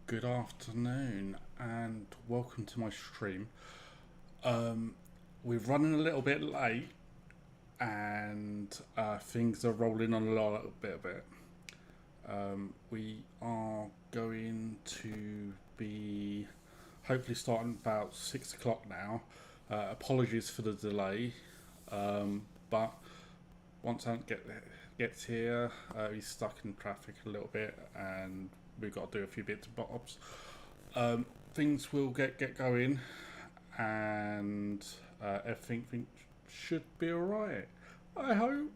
Good afternoon and welcome to my stream. We're running a little bit late and things are rolling on a little bit of it. We are going to be hopefully starting about 6 o'clock now. Apologies for the delay, but once Ant gets here, he's stuck in traffic a little bit and we've got to do a few bits and bobs. Things will get going and everything should be alright, I hope.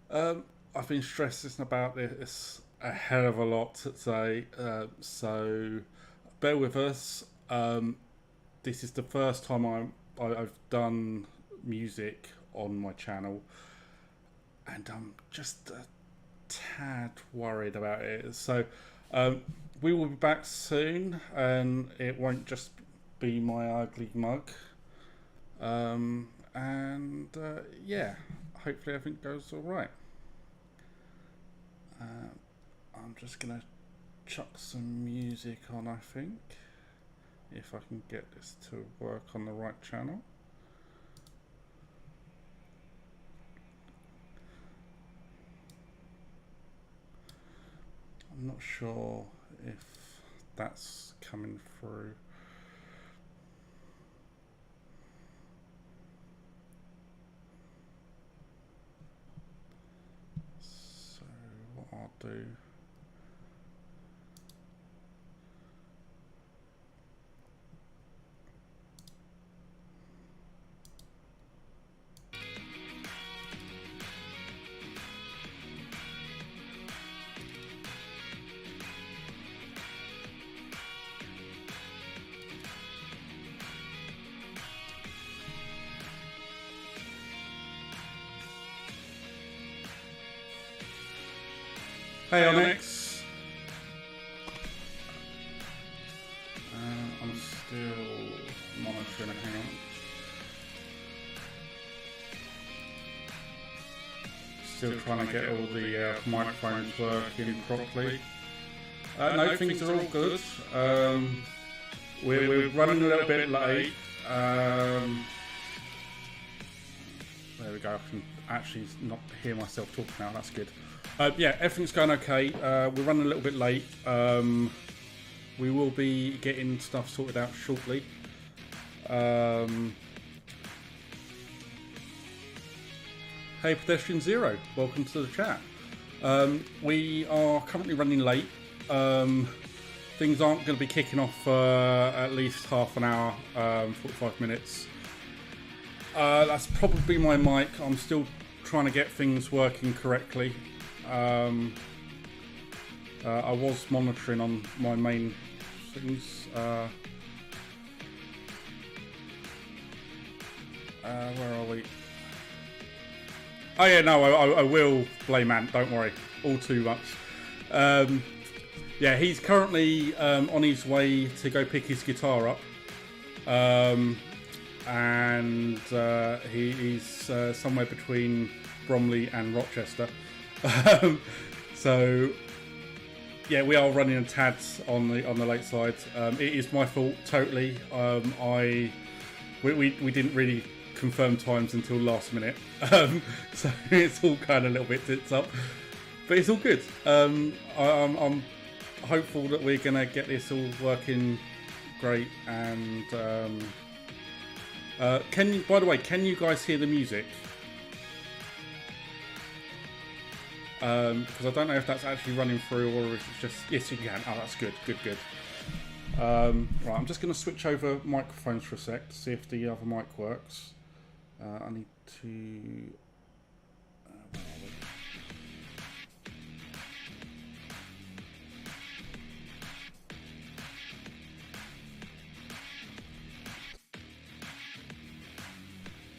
I've been stressing about this a hell of a lot today, so bear with us. This is the first time I've done music on my channel, and I'm just a tad worried about it. So we will be back soon, and it won't just be my ugly mug. Yeah, hopefully everything goes all right. I'm just gonna chuck some music on, I think, if I can get this to work on the right channel. I'm not sure if that's coming through. So what I'll do, hey Onyx! I'm still monitoring, hang on. Still trying to get all the microphones working properly. No, things are all good. We're running a little bit late. There we go, I can actually not hear myself talk now, that's good. Yeah, everything's going okay. We're running a little bit late. We will be getting stuff sorted out shortly. Hey Pedestrian Zero, welcome to the chat. We are currently running late. Things aren't going to be kicking off for at least half an hour, 45 minutes. That's probably my mic. I'm still trying to get things working correctly. I was monitoring on my main things. Where are we? Oh yeah, no, I will blame Ant, don't worry. All too much. Yeah, he's currently on his way to go pick his guitar up. And he's somewhere between Bromley and Rochester. So yeah, we are running a tad on the late side. It is my fault totally. We didn't really confirm times until last minute, so it's all kind of a little bit tits up, but it's all good. I'm hopeful that we're gonna get this all working great. And by the way, can you guys hear the music? Because I don't know if that's actually running through or if it's just... Yes, you can. Oh, that's good. Good. Right, I'm just going to switch over microphones for a sec to see if the other mic works. I need to... where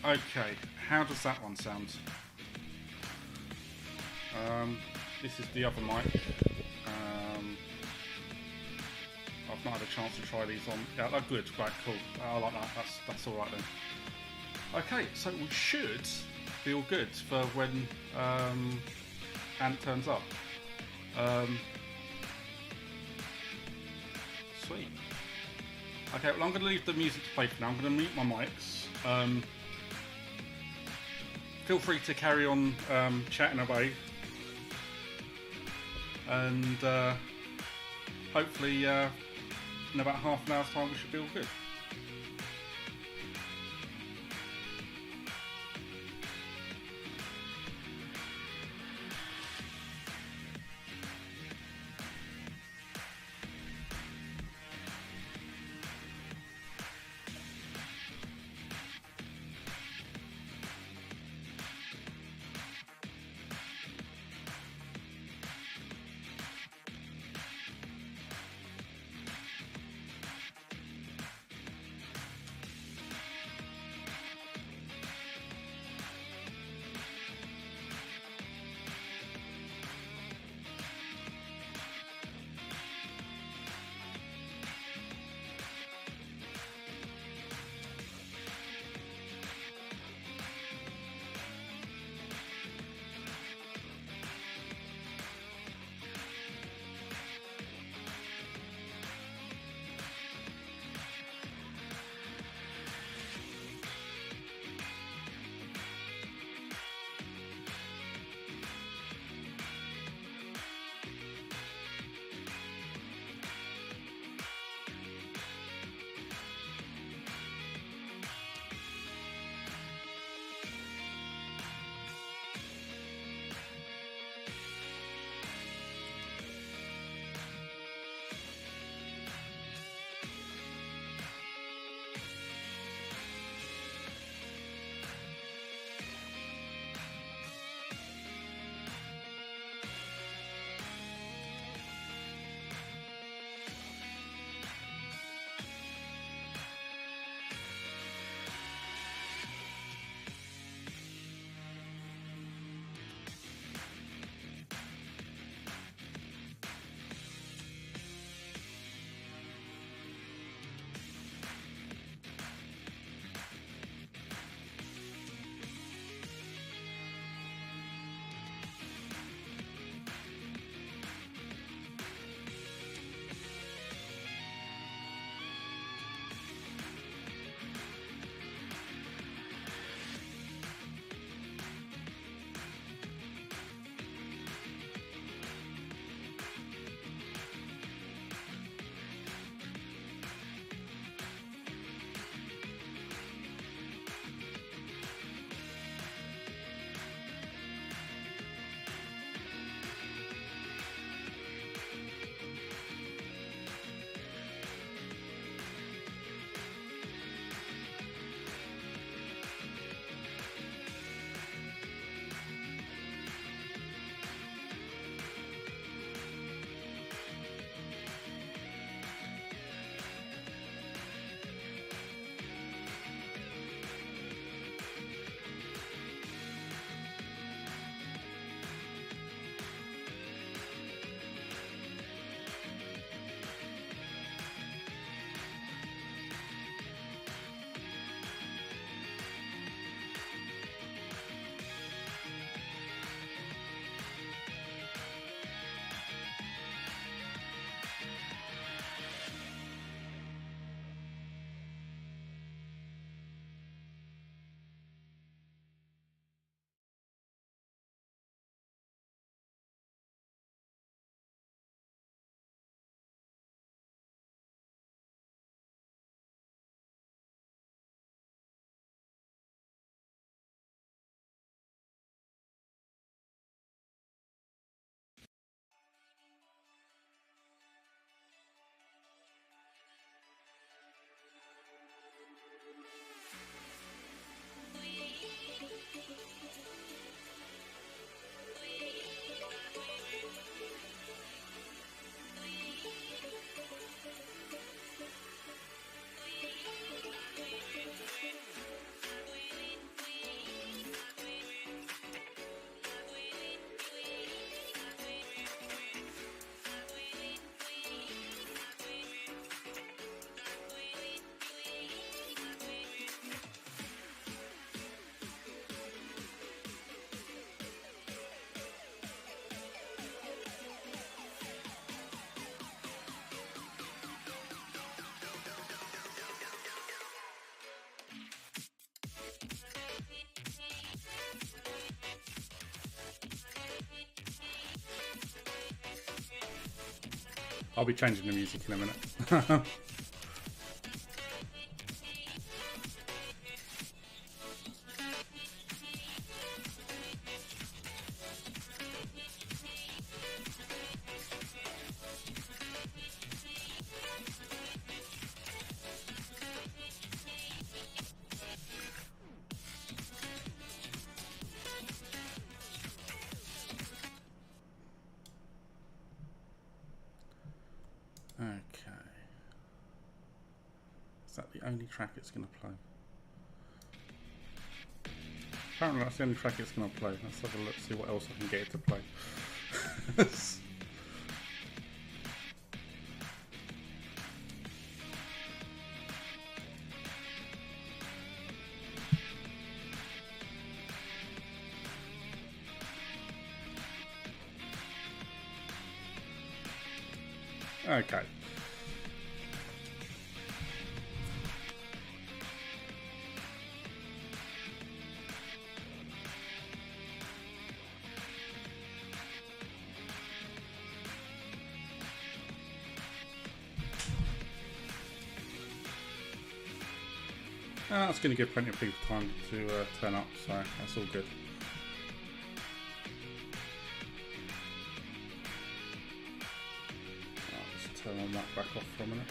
are we? Okay, how does that one sound? This is the other mic. I've not had a chance to try these on. Yeah, they're good, right, cool. I like that. That's all right then. Okay, so we should be all good for when Ant turns up. Sweet. Okay, well, I'm going to leave the music to play for now. I'm going to mute my mics. Feel free to carry on chatting away. And hopefully in about half an hour's time we should be all good. I'll be changing the music in a minute. Okay. Is that the only track it's going to play? Apparently that's the only track it's going to play. Let's have a look, see what else I can get it to play. Okay. That's going to give plenty of people time to turn up, so that's all good. Let's turn on that back off for a minute.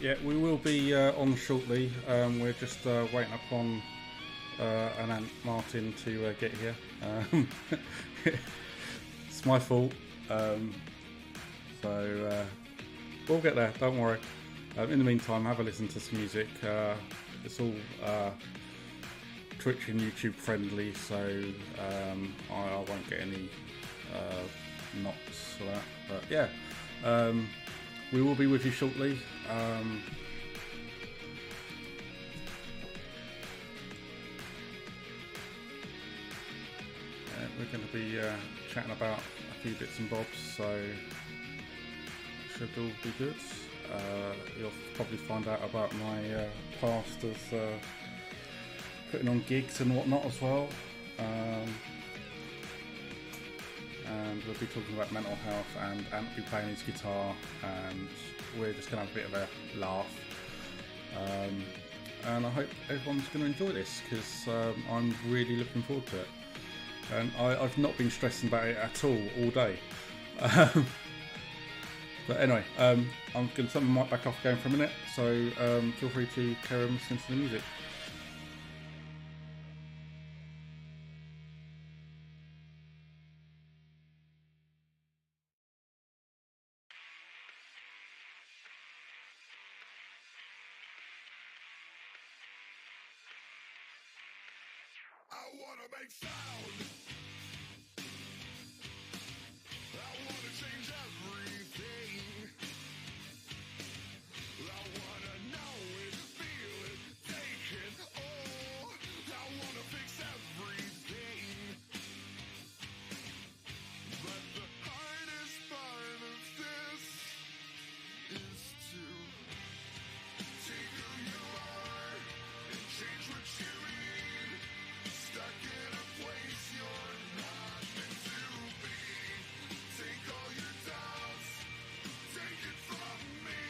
Yeah, we will be on shortly. We're just waiting upon an Aunt Martin to get here. It's my fault. So we'll get there, don't worry. In the meantime, have a listen to some music. It's all Twitch and YouTube friendly, so I won't get any knocks for that. But yeah, we will be with you shortly. We're going to be chatting about a few bits and bobs, so it should all be good. You'll probably find out about my past as putting on gigs and whatnot as well. And we'll be talking about mental health, and Ant will be playing his guitar, and we're just going to have a bit of a laugh. And I hope everyone's going to enjoy this, because I'm really looking forward to it. And I've not been stressing about it at all day. But anyway, I'm going to turn my mic back off again for a minute, so feel free to carry on listening to the music. wanna make sound. I wanna change everything. I wanna know it, feel it, take it all. I wanna fix everything. But the hardest part of this is to take who you are and change what you need. Stuck in a place you're not meant to be. Take all your doubts, take it from me.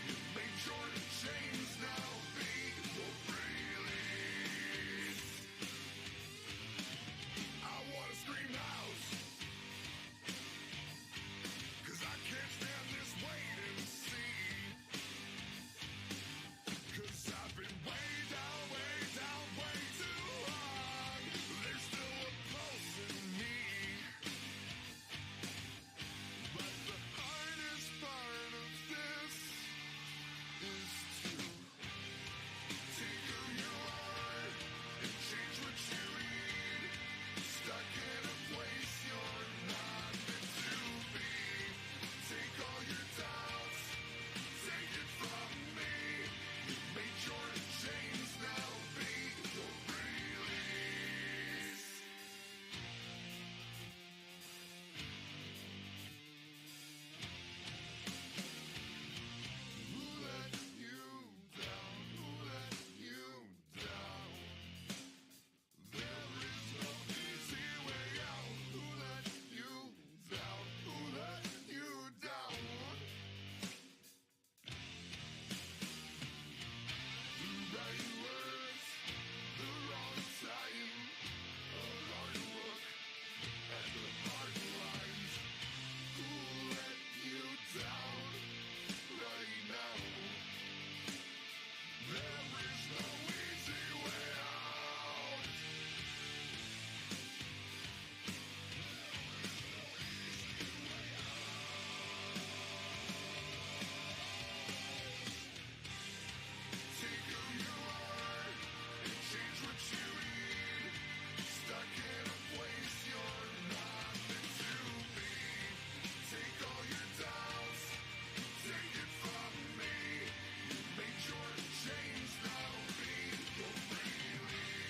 You made your chains now be your release. I wanna scream out, 'cause I can't stand this wait and see. 'Cause I've been way down, way too long. There's still a pulse in me. But the hardest part of this is to take who you are and change what you need. Stuck in a place you're not meant to be. Take all your doubts, take it from me. You made your chains now be your release. Who let you down? Who let you down? There is no easy way out. Who let you down? Who let you down? The right words, the wrong time, a hard look at the hard lines. Who let you down right now? There is no easy way out. Take who you are and change what you need. Stuck in a place you're not meant to be. Take all your doubts, take it from me. You made your chains now be your release.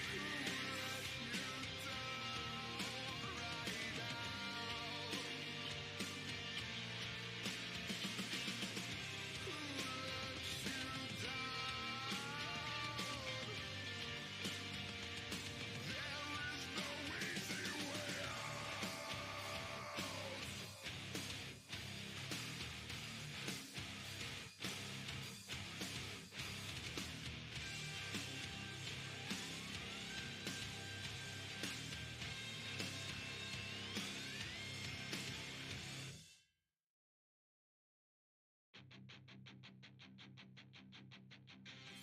Who let you down right now? Who let you down? There is no easy way out.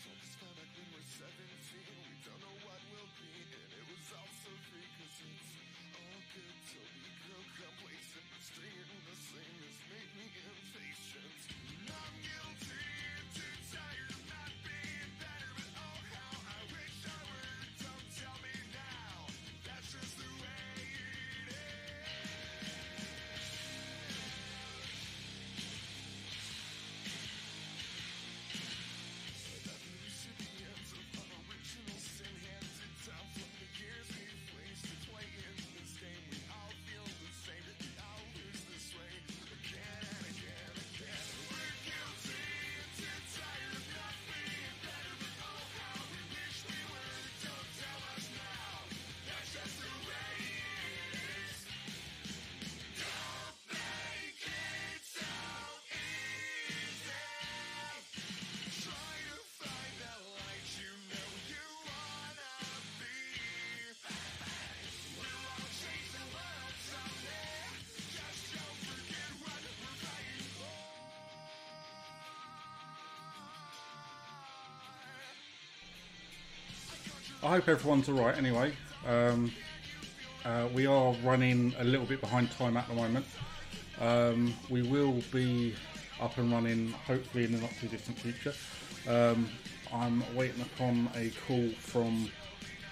Focus found like when we're 17. We don't know what we'll be, and it was all so free, 'cause it's all good till we grow complacent. Staying the same has made me impatient. And I'm guilty and too tired of not being better, but oh how I wish I were. Don't tell me now, that's just the way it is. The recipients of unoriginal sin handed down from the years we've wasted playing this game. We all feel the same, we all lose this way again and again and again. We're guilty and too tired of not being better, but oh how we wish we were. Don't tell us now, that's just the way it is. Don't make it so easy. Try to find that light you know you wanna be. We'll all change the world someday. Just don't forget what we're fighting for. I hope everyone's alright anyway. We are running a little bit behind time at the moment. We will be up and running hopefully in the not too distant future. I'm waiting upon a call from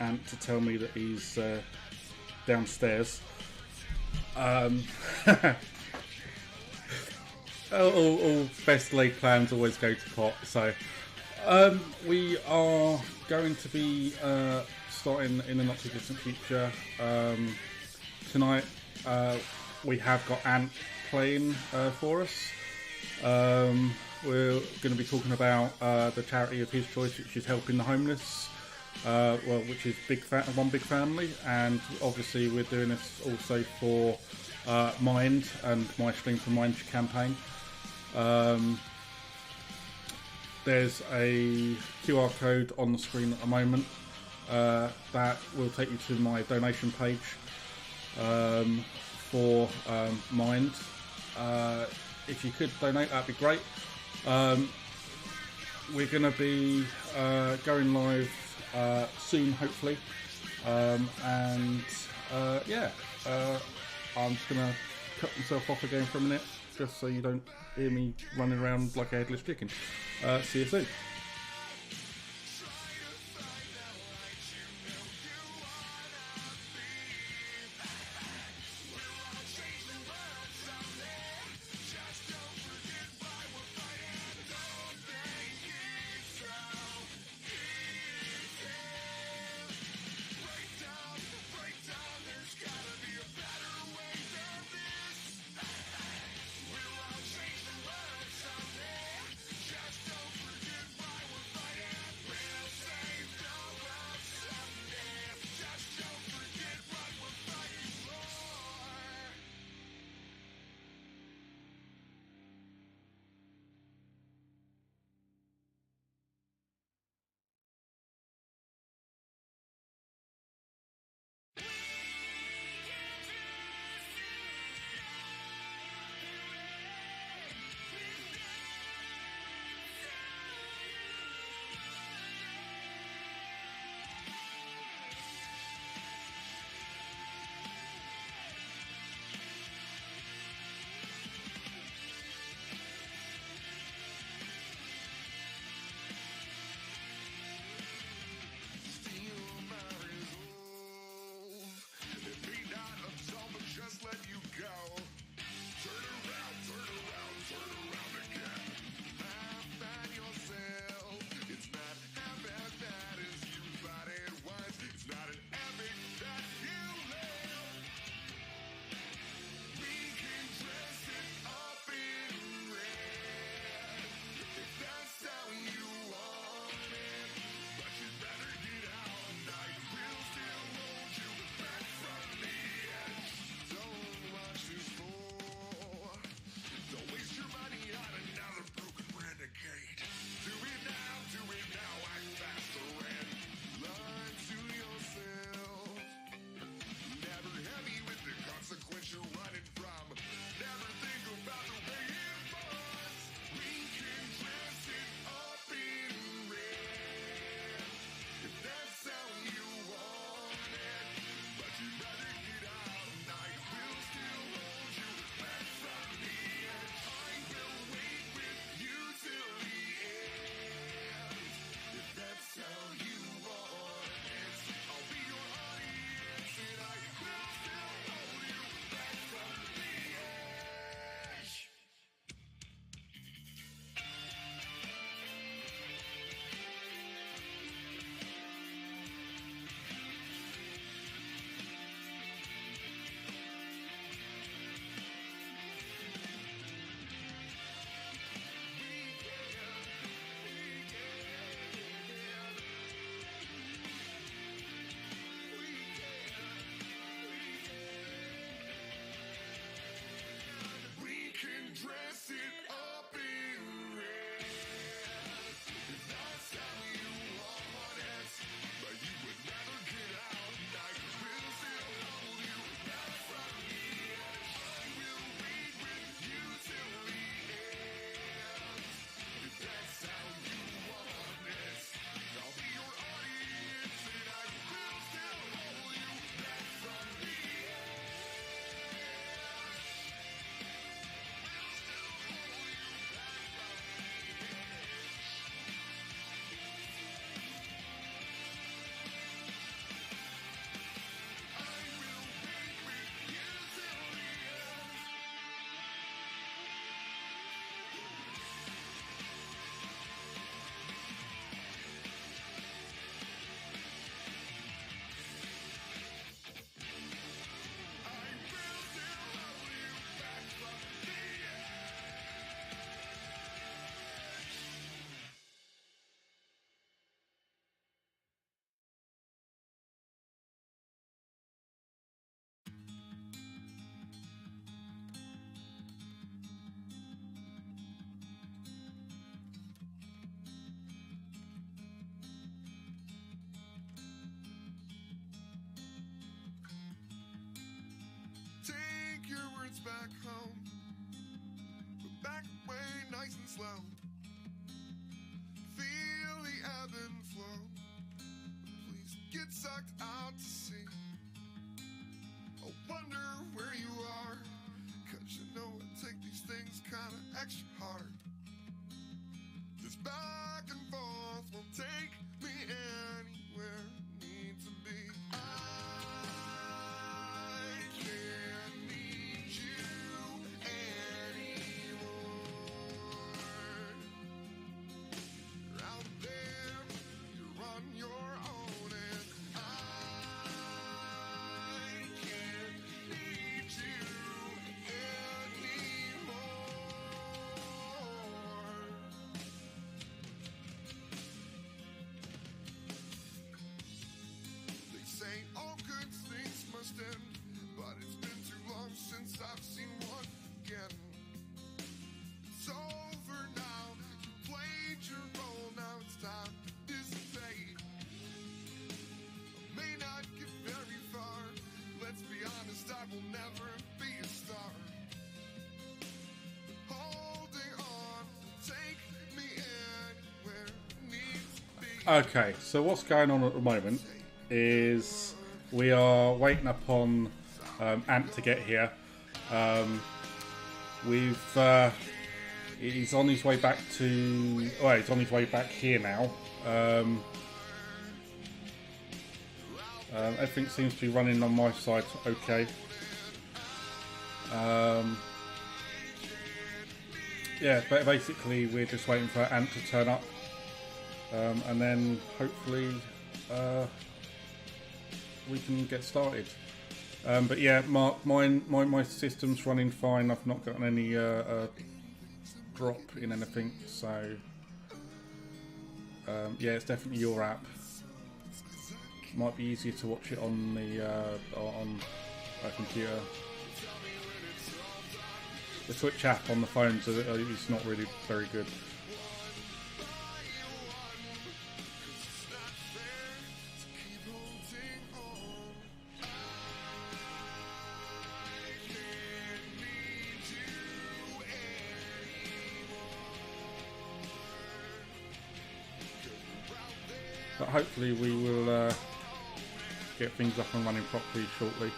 Ant to tell me that he's downstairs. All best laid plans always go to pot. So we are going to be starting in the not too distant future. Tonight we have got Ant playing for us. We're going to be talking about the charity of his choice, which is helping the homeless. Which is One Big Family, and obviously we're doing this also for Mind and my Stream for Mind campaign. There's a QR code on the screen at the moment that will take you to my donation page for Mind. If you could donate, that'd be great. We're going to be going live soon, hopefully, I'm just gonna cut myself off again for a minute, just so you don't hear me running around like a headless chicken. See you soon. roots back home, but back way nice and slow. Feel the ebb and flow. Please get sucked out to sea. I wonder where you are, 'cause you know I take these things kinda extra hard. This back and forth will take me anywhere I need to be. I can't need you anymore. You're out there, you're on your own, and I can't need you anymore. They say all good things must end, but it's been too long since I've seen one again. It's over now, you played your role, now it's time to dissipate. I may not get very far, let's be honest, I will never be a star. Holding on, take me anywhere it needs to be. Okay, so what's going on at the moment is we are waiting upon Ant to get here. He's on his way back to. Well, he's on his way back here now. Everything seems to be running on my side okay. Yeah, but basically we're just waiting for Ant to turn up, and then hopefully we can get started. But yeah, Mark, my system's running fine. I've not gotten any drop in anything, so yeah, it's definitely your app. Might be easier to watch it on the on a computer. The Twitch app on the phones is not really very good. But hopefully we will get things up and running properly shortly.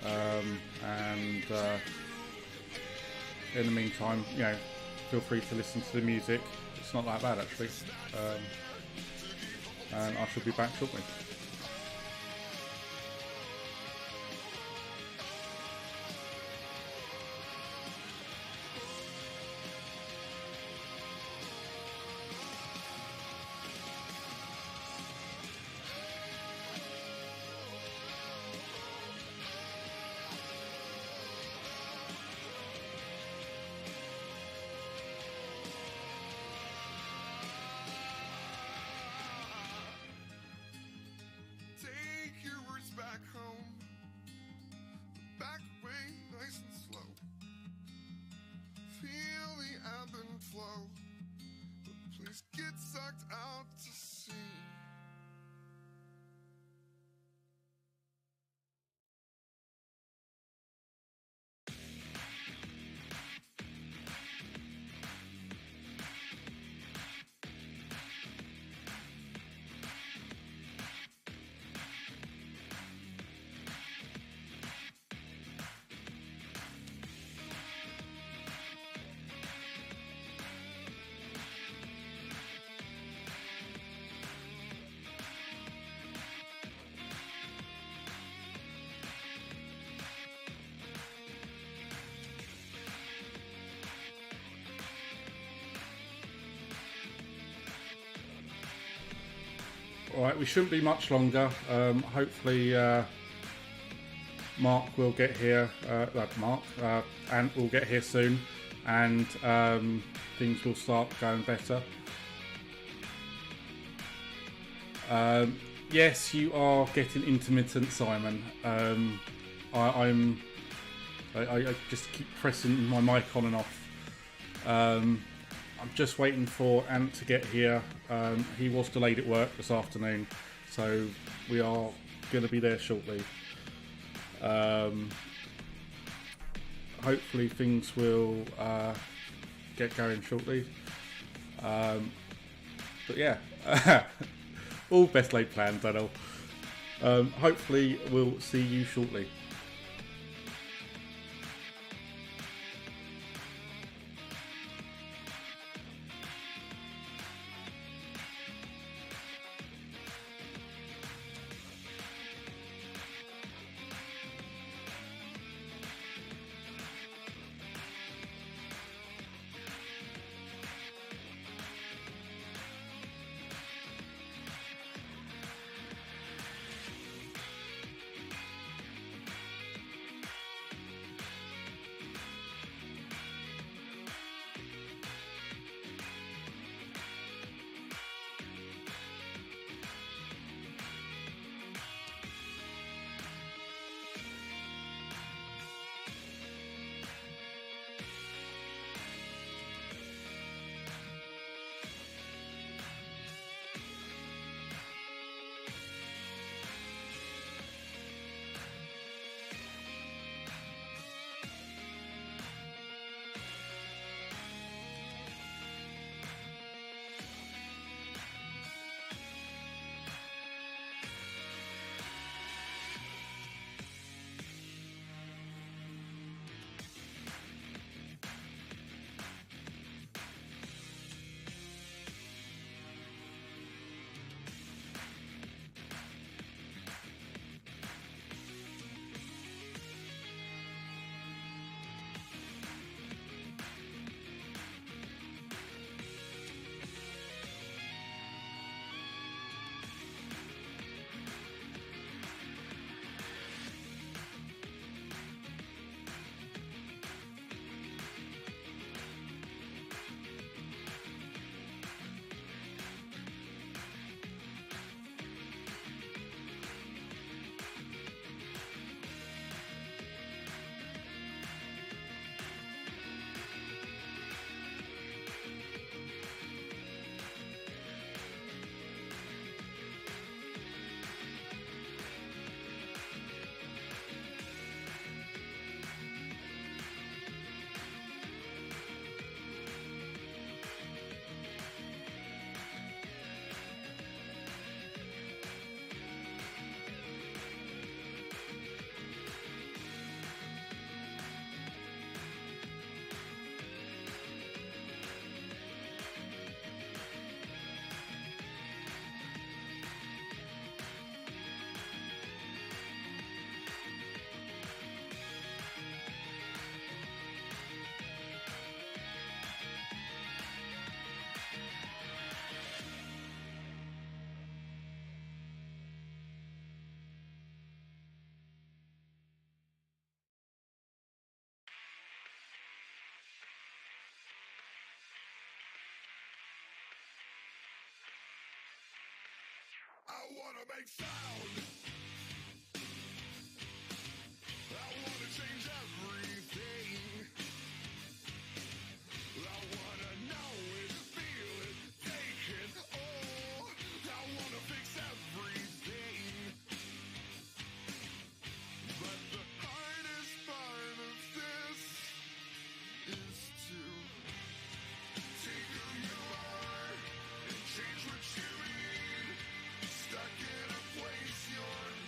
And in the meantime, you know, feel free to listen to the music. It's not that bad actually. And I shall be back shortly. Take your words back home, back way nice and slow. Feel the ebb and flow, but please get sucked out to sea. Alright, we shouldn't be much longer. Hopefully Mark will get here, Ant will get here soon, and things will start going better. Yes, you are getting intermittent, Simon. I just keep pressing my mic on and off. I'm just waiting for Ant to get here. He was delayed at work this afternoon, so we are going to be there shortly. hopefully things will get going shortly. But yeah, all best laid plans, I know. Hopefully we'll see you shortly. I wanna make sound. I wanna change everything. I wanna know it, feel it, take it all. I wanna fix everything. But the hardest part of this is to take who you are and change what you need. Stuck in a place you're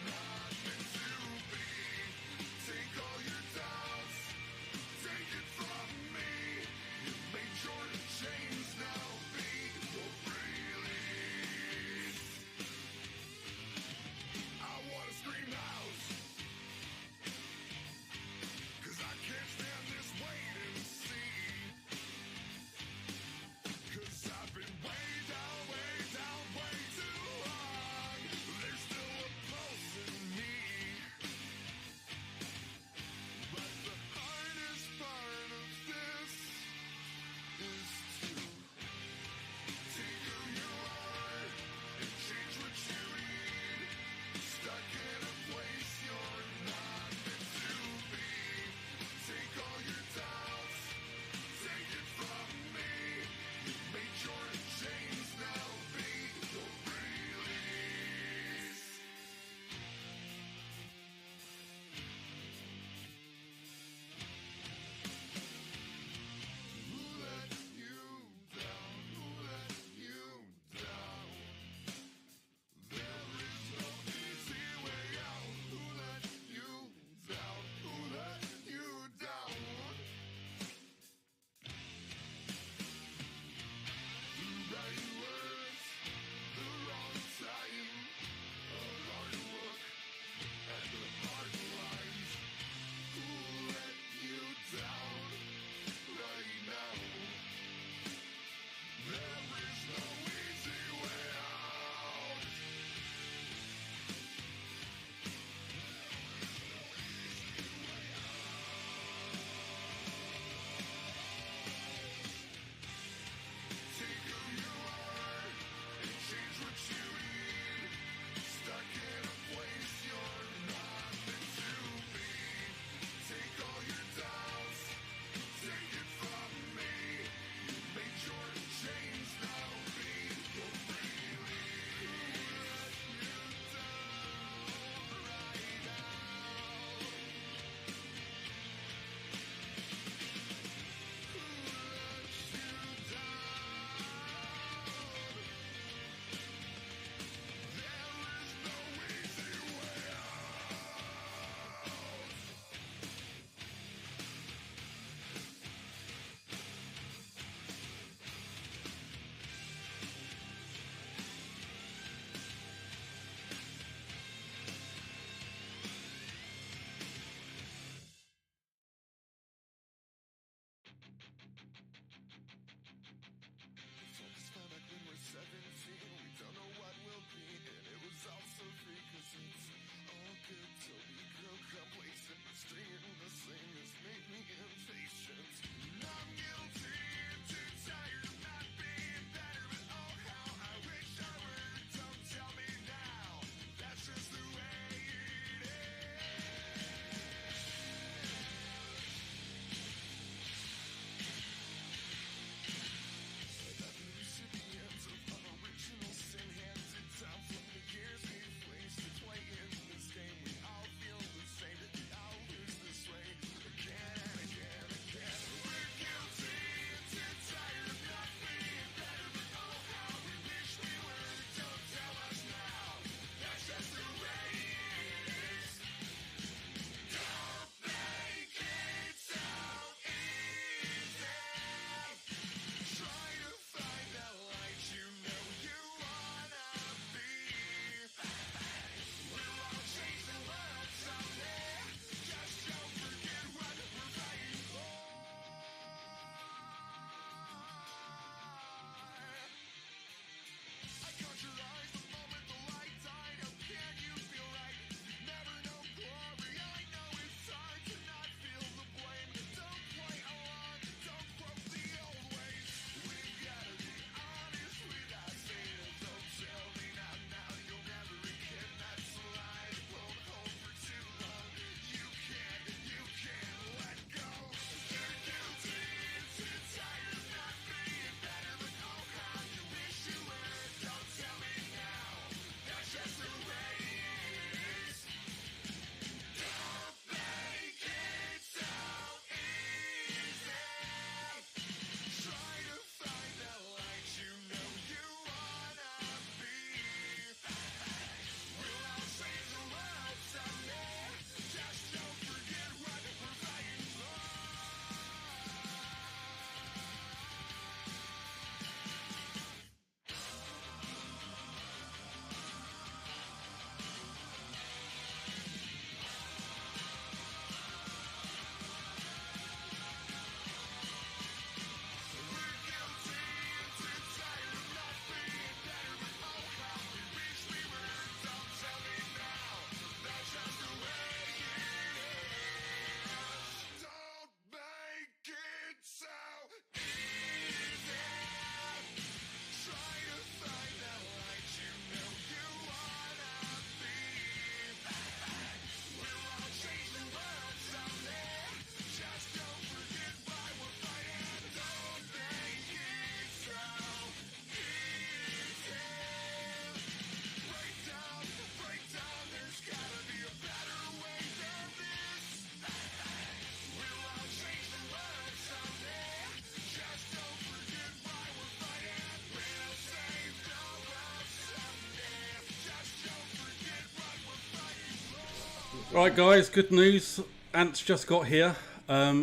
Right, guys, good news. Ant's just got here.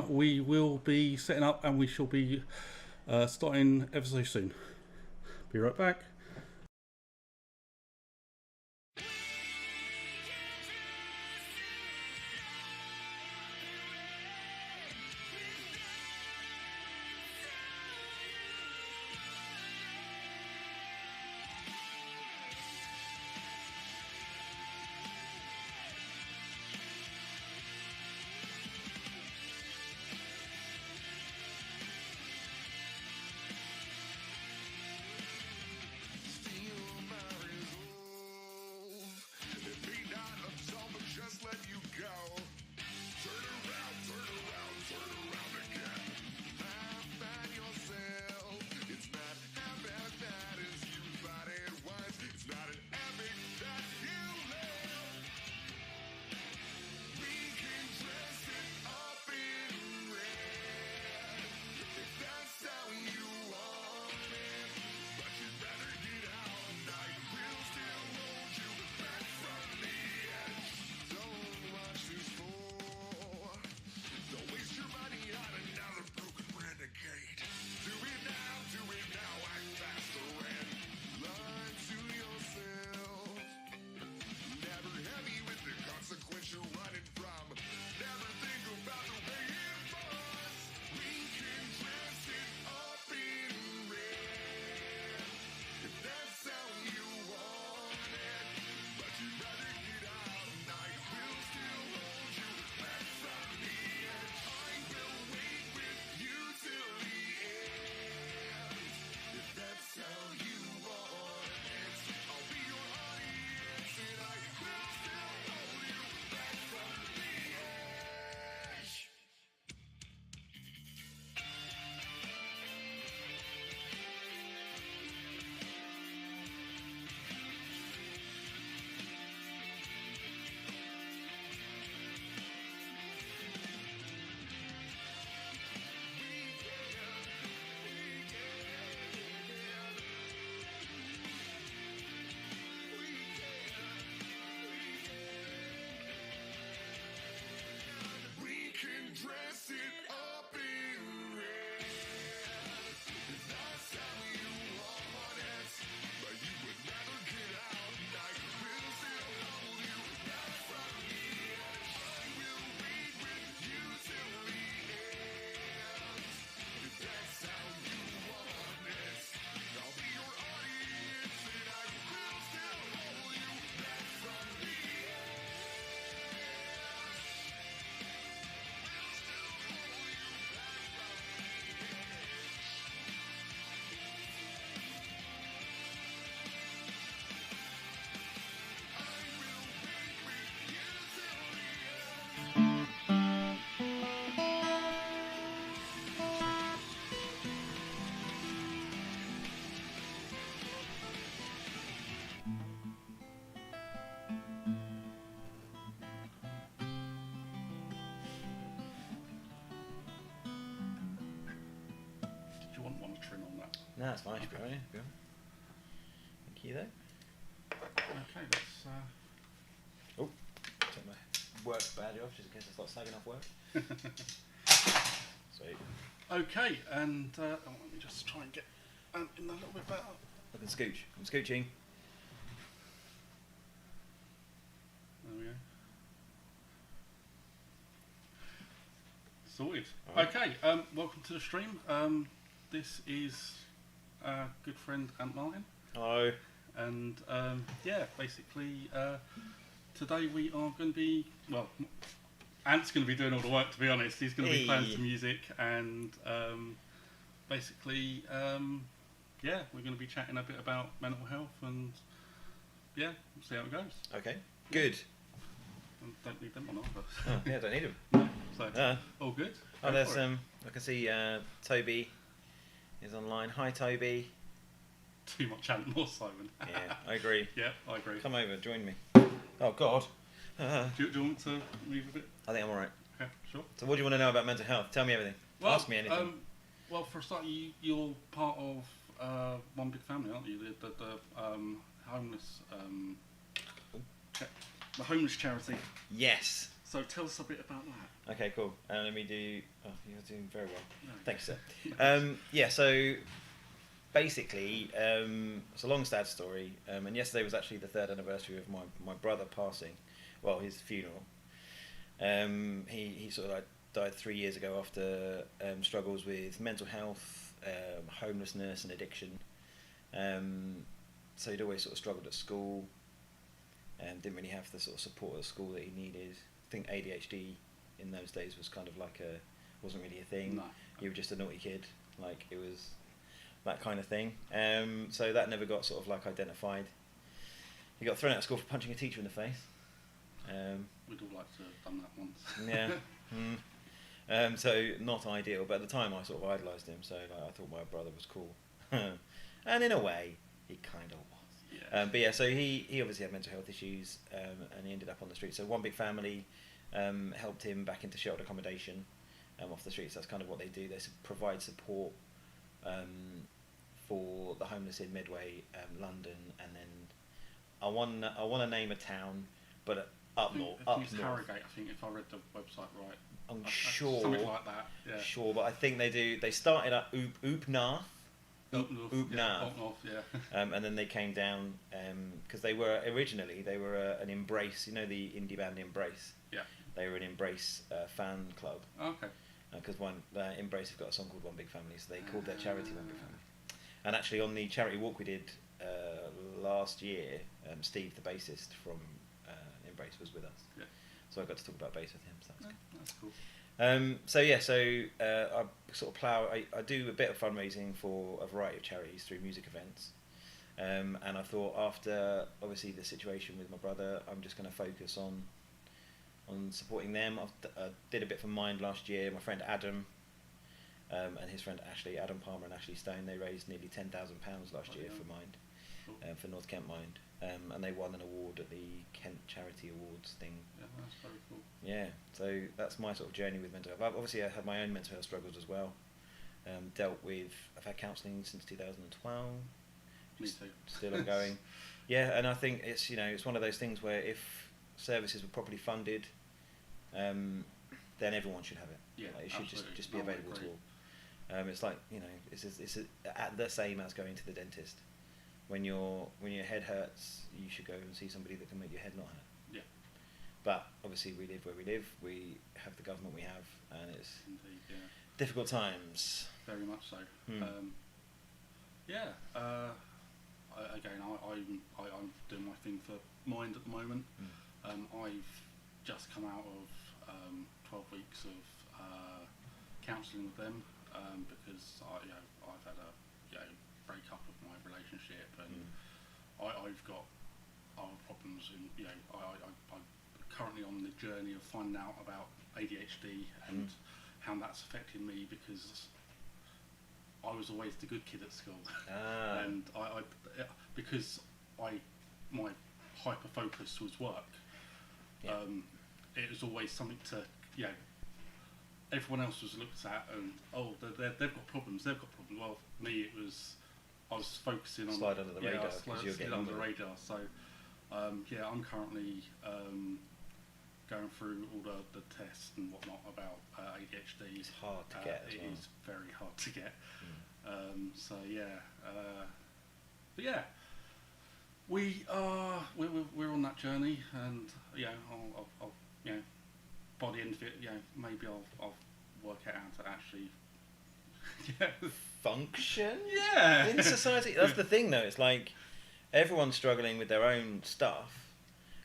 We will be setting up and we shall be starting ever so soon. Be right back. Dress it up in red. If that's how you want it, but you would rather get out, and I will still hold you back from the edge. I will wait with you till the end. If that's how you want it, I'll be your audience, and I will still hold you back from the edge. Did you want one trim on that? No, that's fine. Should be alright. Yeah. Thank you, though. Okay, let's. Take my work badge off just in case I start slagging off work. Sweet. Okay, and let me just try and get Ant in a little bit better. Look and scooch. I'm scooching. There we go. Sorted. Alright. Okay, welcome to the stream. This is our good friend Ant Martin, Hello. and yeah, basically today we are going to be, well, Ant's going to be doing all the work, to be honest. He's going to be playing Hey. some music, and basically, yeah, we're going to be chatting a bit about mental health, and yeah, we'll see how it goes. Okay. Good. And don't need them on either. Oh, yeah, don't need him. So, all good. Oh, Go there's for it. I can see Toby is online. Hi, Toby. Too much Ant, more Simon. Yeah, I agree. Yeah, I agree. Come over, join me. Oh God. Do you want to move a bit? I think I'm alright. Okay, sure. So, what do you want to know about mental health? Tell me everything. Ask me anything. Well, for a start, you're part of one big family, aren't you? The homeless check the homeless charity. Yes. So tell us a bit about that. Okay, cool. Let me do. Oh, you're doing very well. No. Thank you, sir. Yeah, so basically, it's a long, sad story. And yesterday was actually the 3rd anniversary of my brother passing. Well, his funeral. He sort of like died 3 years ago after struggles with mental health, homelessness, and addiction. So he'd always sort of struggled at school. Didn't really have the sort of support at school that he needed. I think ADHD in those days was kind of like wasn't really a thing. No. You were just a naughty kid, like it was that kind of thing. So that never got sort of like identified. He got thrown out of school for punching a teacher in the face. We'd all like to have done that once. Yeah. So not ideal, but at the time I sort of idolised him, so like, I thought my brother was cool. And in a way, he kind of was. Yeah. But yeah, so he obviously had mental health issues, and he ended up on the street. So One Big Family helped him back into sheltered accommodation off the streets. That's kind of what they do. They provide support for the homeless in Medway, London, and then I want to name a town, but up north. I think it's Harrogate. I think if I read the website right. I'm sure. Something like that. Yeah. Sure, but I think they do. They started at Oopnath. Up Oopnath. north, yeah. And then they came down because they were originally an Embrace, you know, the indie band Embrace. Yeah. They were an Embrace fan club Okay. because Embrace have got a song called One Big Family, so they called their charity One Big Family. And actually, on the charity walk we did last year, Steve, the bassist from Embrace, was with us. Yeah. So I got to talk about bass with him. So that's good. That's cool. I sort of I do a bit of fundraising for a variety of charities through music events, and I thought after obviously the situation with my brother, I'm just going to focus on supporting them. I did a bit for Mind last year. My friend Adam, and his friend Ashley, Adam Palmer and Ashley Stone, they raised nearly £10,000 last year for Mind, Cool. for North Kent Mind, and they won an award at the Kent Charity Awards thing. Yeah, that's very cool. Yeah, so that's my sort of journey with mental health. Obviously, I had my own mental health struggles as well. I've had counselling since 2012. Me too. Still ongoing. Yeah, and I think it's one of those things where if services were properly funded, then everyone should have it. Yeah, Like, it should absolutely. just be No, I available to agree. all. It's like it's at the same as going to the dentist. When your head hurts, you should go and see somebody that can make your head not hurt. Yeah. But obviously, we live where we live. We have the government we have, and it's Indeed, yeah. difficult times. Very much so. Hmm. Yeah. I'm doing my thing for Mind at the moment. I've just come out of 12 weeks of counselling with them because I've had a breakup of my relationship, and I've got other problems, and I'm currently on the journey of finding out about ADHD and how that's affecting me, because I was always the good kid at school. And because my hyper focus was work, Yeah. it was always something to everyone else was looked at and they've got problems. Well, for me it was I was focusing on Slide under the radar, 'cause you're slid getting under on the with it. radar. So I'm currently going through all the tests and whatnot about ADHD. It's hard to get as It well. is very hard to get. But yeah, we're on that journey, and I'll by the end of it, maybe I'll work it out to actually Function yeah in society. That's the thing, though. It's like everyone's struggling with their own stuff,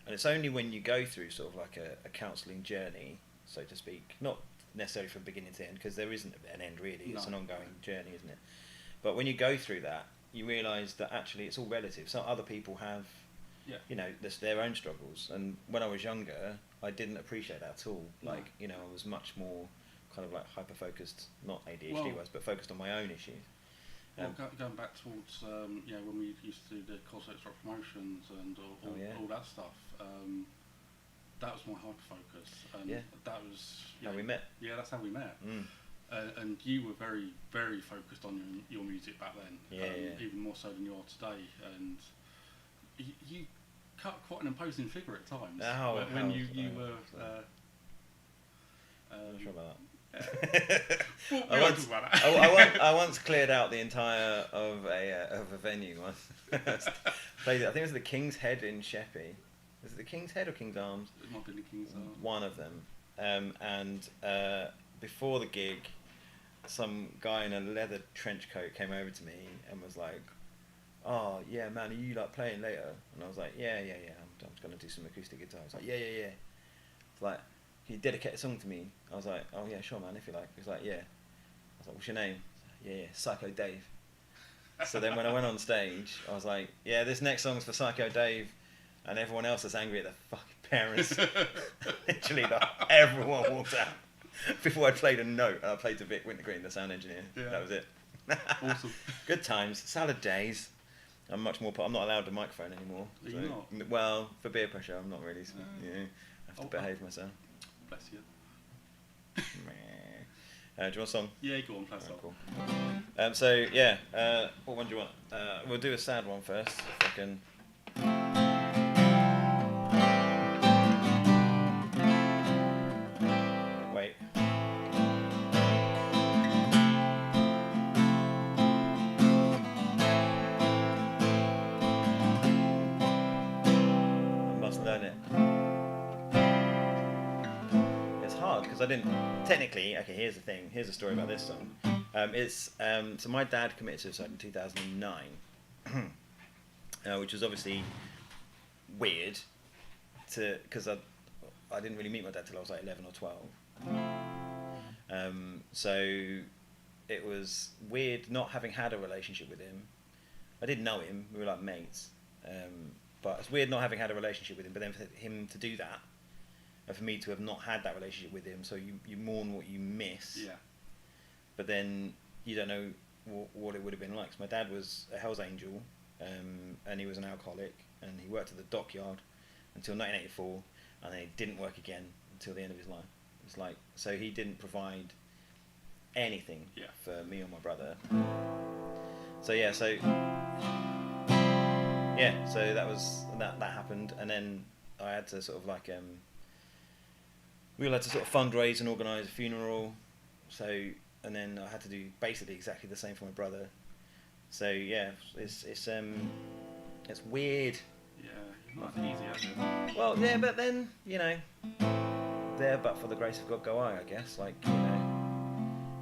and it's only when you go through sort of like a counselling journey, so to speak, not necessarily from beginning to end, because there isn't an end really. It's an ongoing journey, isn't it? But when you go through that, you realise that actually it's all relative. Some other people have, their own struggles, and when I was younger, I didn't appreciate that at all. No. Like, I was much more kind of like hyper focused, not ADHD wise, but focused on my own issues. Going back towards when we used to do the Cosmetic Rock promotions and all that stuff, that was my hyper focus, and that was How we met. Yeah, that's how we met. And you were very, very focused on your music back then, even more so than you are today. And you quite an imposing figure at times. Oh, when how- you were. I'm not sure about that. Well, we I won't once, talk about that. I once cleared out the entire of a venue once. Played it. I think it was the King's Head in Sheppey. Was it the King's Head or King's Arms? It might be the King's Arm. One of them. And before the gig, some guy in a leather trench coat came over to me and was like, "Oh yeah, man, are you like playing later?" And I was like, "Yeah. I'm just gonna do some acoustic guitar." I was like, "Yeah." It's like, "Can you dedicate a song to me?" I was like, "Oh yeah, sure, man, if you like." He was like, "Yeah." I was like, "What's your name?" Yeah, Psycho Dave. So then when I went on stage, I was like, "Yeah, this next song's for Psycho Dave," and everyone else was angry at their fucking parents. Literally, everyone walked out before I played a note. And I played to Vic Wintergreen, the sound engineer. Yeah. That was it. Awesome. Good times, salad days. I'm much more. I'm not allowed the microphone anymore. Are you not? Well, for beer pressure, I'm not really. I have to Oh, behave myself. Bless you. Do you want a song? Yeah, go on, play a Oh, song. cool. So yeah, what one do you want? We'll do a sad one first, if I can. Wait. I must learn it. It's hard because I didn't technically. Okay, here's the thing. Here's the story about this song. So my dad committed suicide in 2009, which was obviously weird, because I didn't really meet my dad till I was like 11 or 12. So it was weird not having had a relationship with him. I didn't know him; we were like mates. But it's weird not having had a relationship with him. But then for him to do that, and for me to have not had that relationship with him, so you mourn what you miss. Yeah. But then you don't know what it would have been like. So my dad was a Hell's Angel, and he was an alcoholic, and he worked at the dockyard until 1984, and then he didn't work again until the end of his life. It's like, so he didn't provide anything Yeah. for me or my brother. So that happened, and then I had to sort of like we all had to sort of fundraise and organise a funeral. So, and then I had to do basically exactly the same for my brother. So yeah, it's weird. Yeah, not easy, has it? Well, yeah, but then there, but for the grace of God go I guess. Like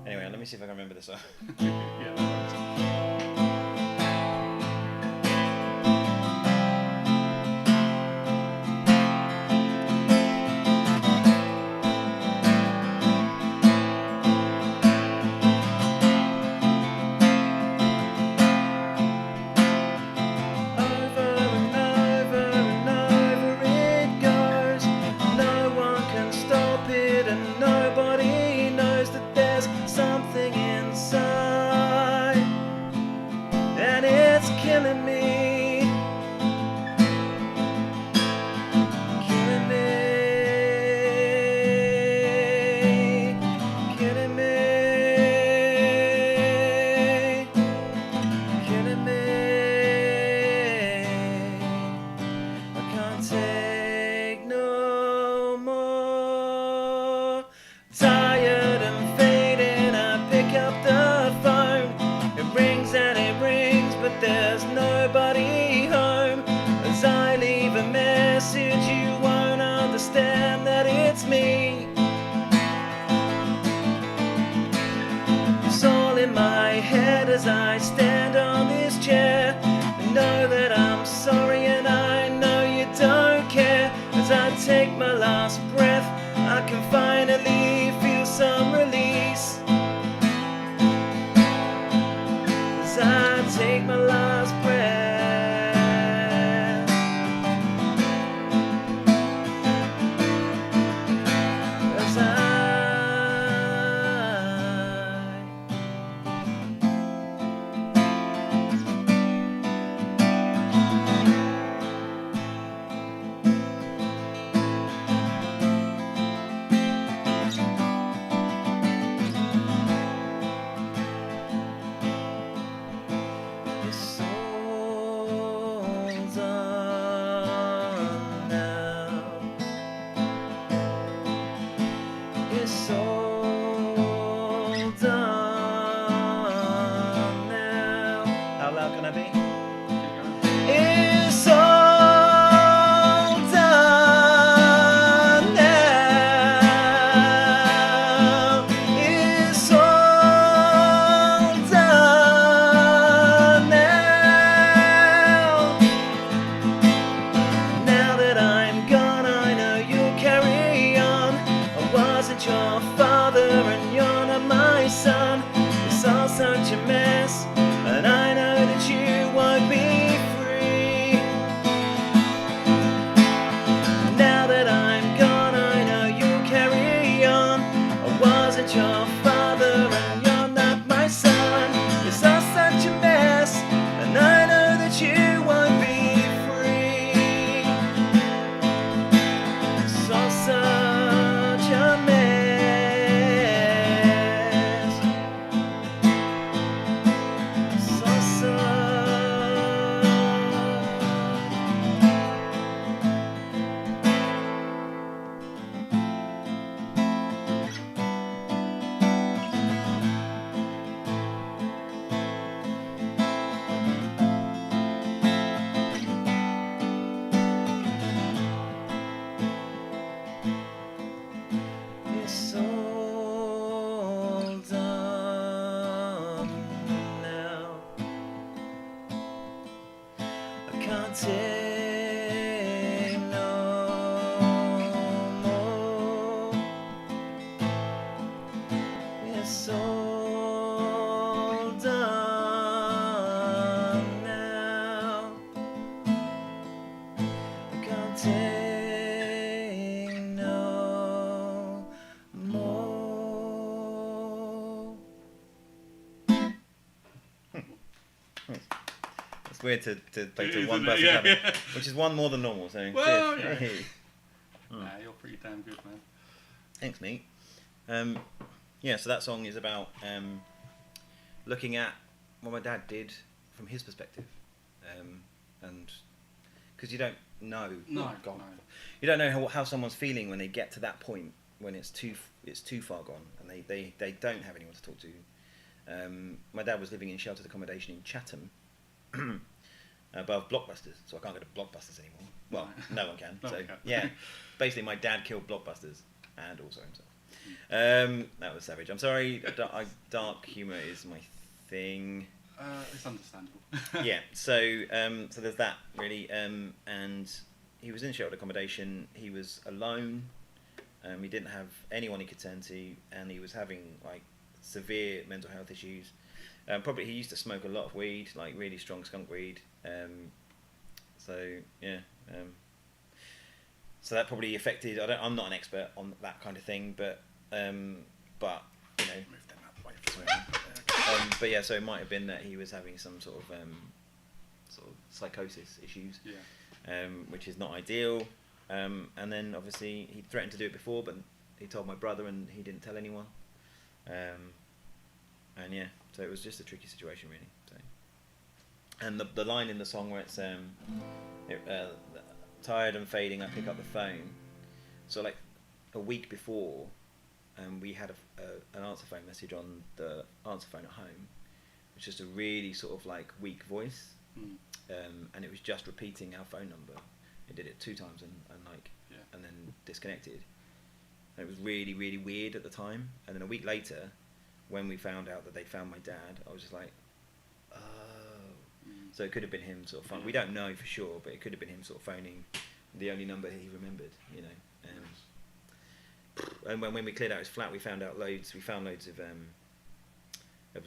Anyway, let me see if I can remember this song. Yeah. As I stand on this chair, I know that I'm sorry and I know you don't care. As I take my last breath, I can finally feel some release. As I take my last breath, as wanting no more. It's weird to play to Isn't one it? person Yeah, having, yeah. which is one more than normal. So Well, cheers. yeah. Hey. Nah, you're pretty damn good, man. Thanks, mate. Yeah, so that song is about looking at what my dad did from his perspective, and because you don't know, No, God, no. you don't know how someone's feeling when they get to that point when it's too far gone and they don't have anyone to talk to. My dad was living in sheltered accommodation in Chatham, above Blockbusters, so I can't go to Blockbusters anymore. Well, no one can. No So one can. yeah, basically my dad killed Blockbusters and also himself. That was savage. I'm sorry. Dark humour is my thing. It's understandable. Yeah. So there's that really. And he was in sheltered accommodation. He was alone. He didn't have anyone he could turn to, and he was having like severe mental health issues. Probably he used to smoke a lot of weed, like really strong skunk weed. So yeah. So that probably affected. I'm not an expert on that kind of thing, but you know. Move them out the way. But yeah, so it might have been that he was having some sort of psychosis issues, Yeah. which is not ideal. And then obviously he threatened to do it before, but he told my brother and he didn't tell anyone. And yeah, so it was just a tricky situation really. So. And the line in the song where it's tired and fading, I pick up the phone. So like a week before, we had an answer phone message on the answer phone at home, which is just a really sort of like weak voice, Mm. and it was just repeating our phone number. It did it 2 times and like, Yeah. and then disconnected. And it was really, really weird at the time. And then a week later, when we found out that they'd found my dad, I was just like, oh. Mm. So it could have been him sort of phoning. Yeah. We don't know for sure, but it could have been him sort of phoning the only number he remembered, you know. And when we cleared out his flat, we found loads of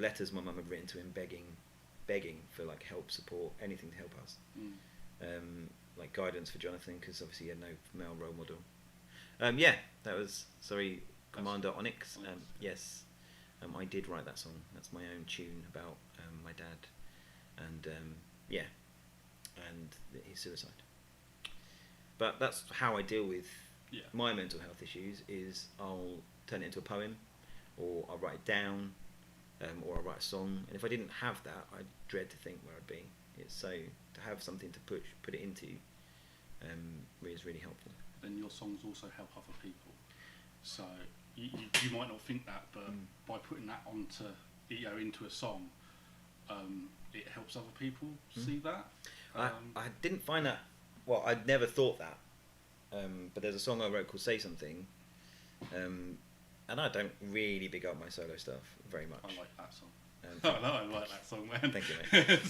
letters my mum had written to him begging for like help, support, anything to help us. Mm. Like guidance for Jonathan, because obviously he had no male role model. Yeah, that was, sorry, Commander Onyx. Onyx. Yes, I did write that song. That's my own tune about my dad, and yeah, and his suicide. But that's how I deal with Yeah. my mental health issues. Is I'll turn it into a poem, or I'll write it down, or I'll write a song. And if I didn't have that, I'd dread to think where I'd be. So to have something to put it into is really helpful. Then your songs also help other people. So you might not think that, but by putting that into a song, it helps other people see that. I didn't find that. Well, I'd never thought that. But there's a song I wrote called "Say Something," and I don't really big up my solo stuff very much. I like that song. Um, I like that song, man. Thank you, mate.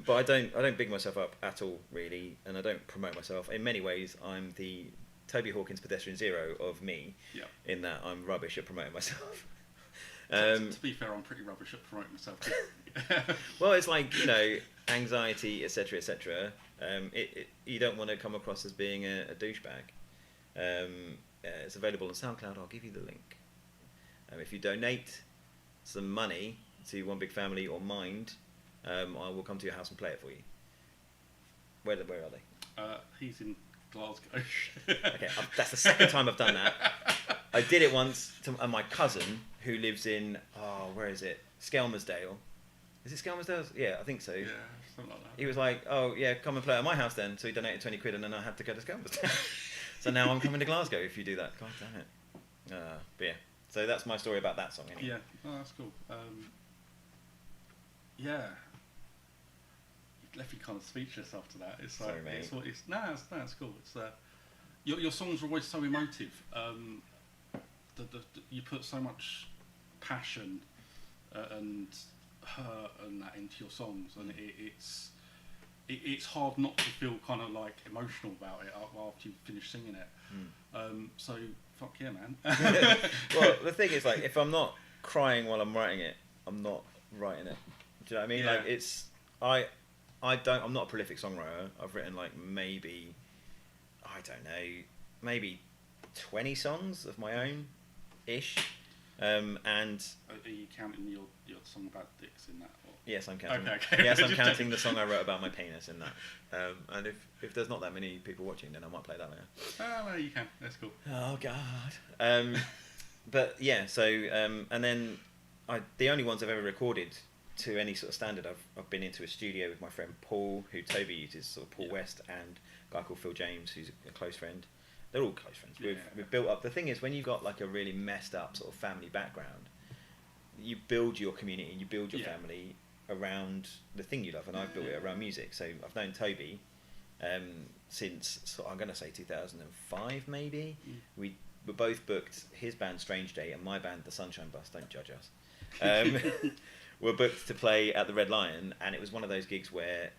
But I don't big myself up at all, really, and I don't promote myself. In many ways, I'm the Toby Hawkins pedestrian zero of me, Yeah. in that I'm rubbish at promoting myself. To be fair, I'm pretty rubbish at promoting myself. Well, it's like, you know, anxiety, etc., etc. You don't want to come across as being a douchebag. It's available on SoundCloud. I'll give you the link. If you donate some money to One Big Family or Mind, I will come to your house and play it for you. Where are they? He's in Glasgow. Okay, that's the second time I've done that. I did it once to my cousin who lives in, where is it? Skelmersdale. Is it Skelmersdale? Yeah, I think so. Yeah, something like that. He was like, oh yeah, come and play at my house then. So he donated 20 quid and then I had to go to Skelmersdale. So now I'm coming to Glasgow if you do that. God damn it. But yeah, so that's my story about that song anyway. Yeah, oh, that's cool. Yeah. You left me kind of speechless after that. It's like, Sorry, mate. It's cool. It's your songs are always so emotive. You put so much passion and hurt and that into your songs, and it's hard not to feel kind of like emotional about it after you finish singing it. So fuck yeah, man. Well, the thing is, like, if I'm not crying while I'm writing it, I'm not writing it. Do you know what I mean? Yeah. Like, I'm not a prolific songwriter. I've written like maybe I don't know, maybe 20 songs of my own ish. And Are you counting your song about dicks in that? Or? yes, I'm counting. Okay. Yes, I'm counting the song I wrote about my penis in that. And if there's not that many people watching, then I might play that later. Oh, no, you can. That's cool. Oh God. But yeah, so and then the only ones I've ever recorded to any sort of standard, I've been into a studio with my friend Paul, who Toby uses, sort of Paul West, and a guy called Phil James, who's a close friend. They're all close friends. Yeah. We've built up. The thing is, when you've got like a really messed up sort of family background, you build your community and you build your family around the thing you love, and I've built it around music. So I've known Toby since I'm going to say 2005 maybe. We were both booked, his band Strange Day and my band The Sunshine Bus, don't judge us. We're booked to play at the Red Lion, and it was one of those gigs where,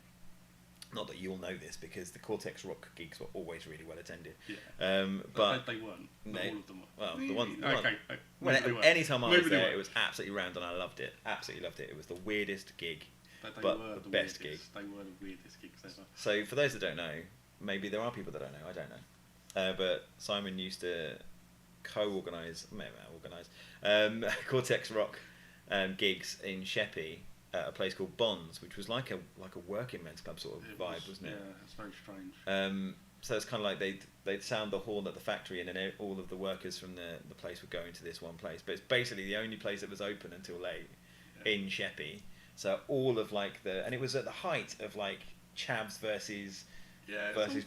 not that you'll know this, because the Cortex Rock gigs were always really well attended. Yeah. But they weren't. Not all of them were. well, the one. Okay. Any time I was there, it was absolutely rammed, and I loved it. Absolutely loved it. It was the weirdest gig, They but were the best gig. They were the weirdest gigs ever. So for those that don't know, maybe there are people that don't know. I don't know. But Simon used to co-organise, Cortex Rock gigs in Sheppey at a place called Bonds, which was like a working men's club sort of vibe, wasn't it? Yeah, it's very strange. So it's kind of like they'd sound the horn at the factory, and then all of the workers from the place would go into this one place. But it's basically the only place that was open until late in Sheppey. So all of and it was at the height of like Chavs versus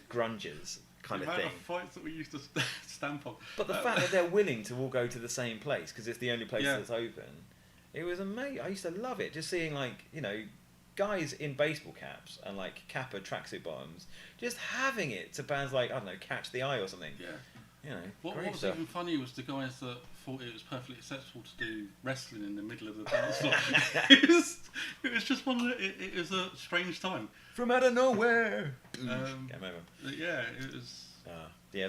grungers kind of thing. Fights that we used to stamp on. But the fact that they're willing to all go to the same place because it's the only place that's open, it was amazing. I used to love it, just seeing guys in baseball caps and like Kappa tracksuit bottoms, just having it to bands like, I don't know, Catch the Eye or something. Yeah. What was stuff. even funny was the guys that thought it was perfectly acceptable to do wrestling in the middle of the dance floor. it was just one of it was a strange time. From out of nowhere. Yeah, it was.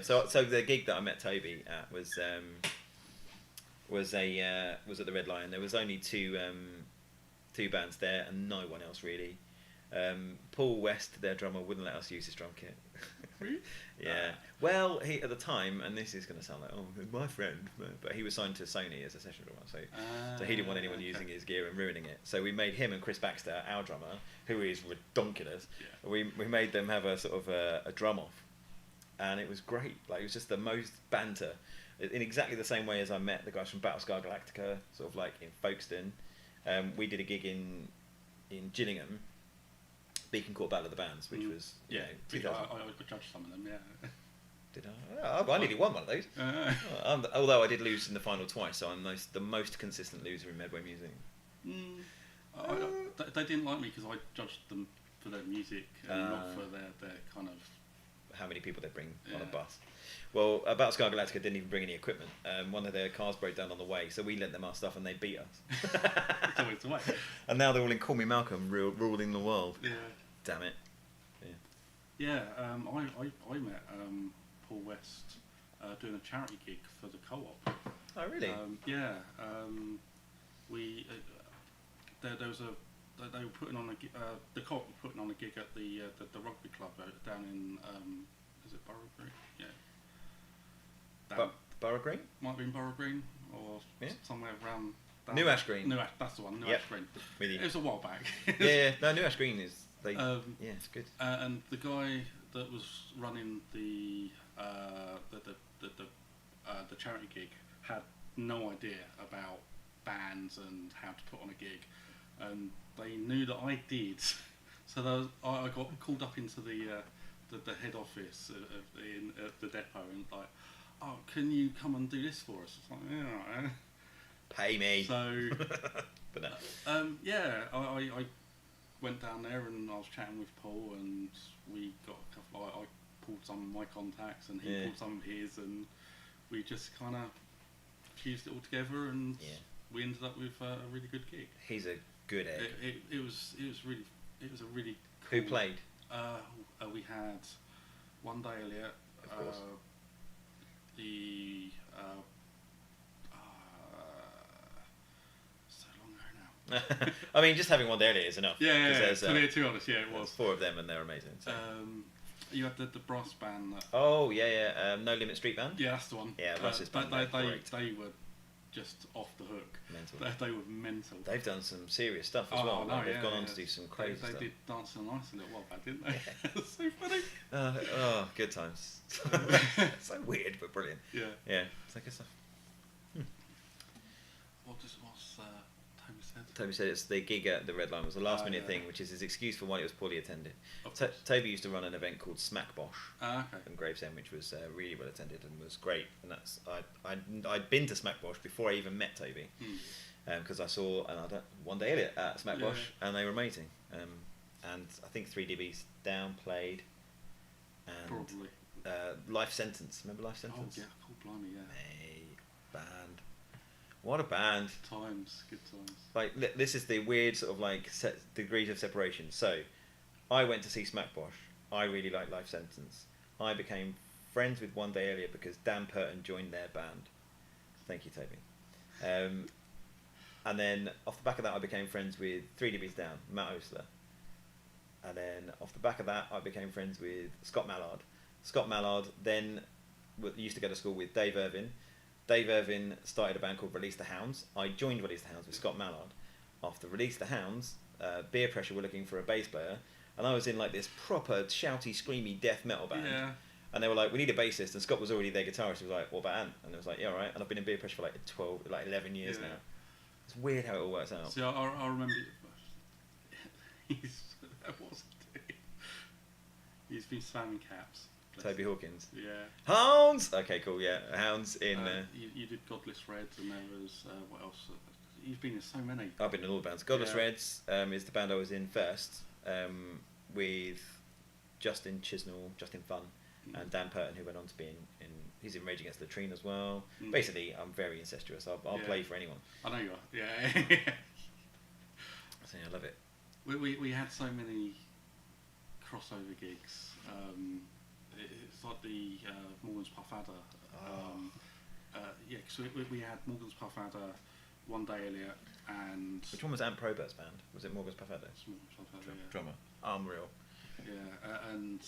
So the gig that I met Toby at was at the Red Lion. There was only two bands there and no one else really. Paul West, their drummer, wouldn't let us use his drum kit. Really? Yeah. Well, he at the time, and this is going to sound like my friend, but he was signed to Sony as a session drummer, so he didn't want anyone using his gear and ruining it. So we made him and Chris Baxter, our drummer, who is redonkulous. Yeah. We made them have a sort of a drum off, and it was great. Like, it was just the most banter, in exactly the same way as I met the guys from Battlescar Galactica, sort of like in Folkestone. We did a gig in Gillingham, Beacon Court Battle of the Bands, which was I 2000. could judge some of them. Yeah. Did I? I nearly won one of those. Although I did lose in the final twice, so I'm the most consistent loser in Medway music. They didn't like me because I judged them for their music and not for their kind of how many people they bring on a bus. Well, Battlescar Galactica didn't even bring any equipment. One of their cars broke down on the way, so we lent them our stuff and they beat us. It's always the way. And now they're all in Call Me Malcolm, ruling the world. Yeah. Damn it. Yeah. I met Paul West doing a charity gig for the Co-op. Oh, really? We there was they were putting on the Co-op were putting on a gig at the rugby club down in is it Borough Green? Yeah. Borough Green? Might have been Borough Green or somewhere around. New Ash Green. That's the one. New Ash Green. It was a while back. No, New Ash Green is it's good. And the guy that was running the charity gig had no idea about bands and how to put on a gig, and they knew that I did. So I got called up into the head office at the depot and like, oh, can you come and do this for us? It's like, yeah. Pay me. So, but no. I went down there and I was chatting with Paul, and we got a couple. I pulled some of my contacts, and he pulled some of his, and we just kind of fused it all together, and we ended up with a really good gig. He's a good egg. It was a really cool. Who played? We had One Day Elliott. Of course. So long ago now. I mean, just having One Day Elliott is enough. Yeah. To be honest, it was. Four of them, and they're amazing. So. You had the brass band that. Oh yeah. No Limit Street Band. Yeah, that's the one. Yeah, Russ's band, They, they're they, great. they were just off the hook. Mental. They were mental. They've done some serious stuff as Oh, well. no, Like, they've yeah, gone on yeah. to do some They, crazy they stuff. did Dancing on Ice a little while back, didn't they? It's so funny. Oh, good times. So weird, but brilliant. Yeah. Yeah, it's like good stuff. What's Toby said? Toby said it's the gig at the Red Line was the last minute yeah. thing, which is his excuse for why it was poorly attended. Of course. Toby used to run an event called Smack Bosh Okay. in Gravesend, which was really well attended and was great. And that's I'd been to Smack Bosh before I even met Toby, because I saw One Day Elliot at Smack Yeah. Bosh, and they were amazing. And I think 3DB's Down played, and Probably. Life Sentence. Remember Life Oh Sentence? yeah, cool, blimey, yeah. Hey, band. What a band. Times, good times. Like this is the weird sort of like degrees of separation. So, I went to see Smack Bosh. I really liked Life Sentence. I became friends with One Day Earlier because Dan Purton joined their band. Thank you, Toby. And then off the back of that, I became friends with 3DB's Down, Matt Osler. And then off the back of that, I became friends with Scott Mallard. Scott Mallard then used to go to school with Dave Irvin. Dave Irvin started a band called Release the Hounds. I joined Release the Hounds with Scott Mallard. After Release the Hounds, Beer Pressure were looking for a bass player, and I was in like this proper shouty, screamy death metal band. Yeah. And they were like, "We need a bassist," and Scott was already their guitarist. He was like, "What about Ant?" And I was like, "Yeah, all right." And I've been in Beer Pressure for like 11 years Yeah. now. It's weird how it all works out. See, I remember. He's what's he doing? He's been slamming caps. Toby Hawkins. Yeah. Hounds. Okay, cool. Yeah, Hounds in. You did Godless Reds, and there was what else? You've been in so many. I've been in all the bands. Godless Yeah. Reds is the band I was in first, with Justin Chisnell, Justin Fun, and Dan Purton, who went on to be in he's in Rage Against the Latrine as well. Mm. Basically, I'm very incestuous. I'll Yeah. play for anyone. I know you are. Yeah. So I love it. we had so many crossover gigs. It's like the Morgan's Puff Adder. Yeah, because we had Morgan's Puff Adder, One Day Elliot, and Which one was Ant Probert's band? Was it Morgan's Puff Adder? Morgan's Puff Adder, yeah. Drummer. Unreal. Yeah, and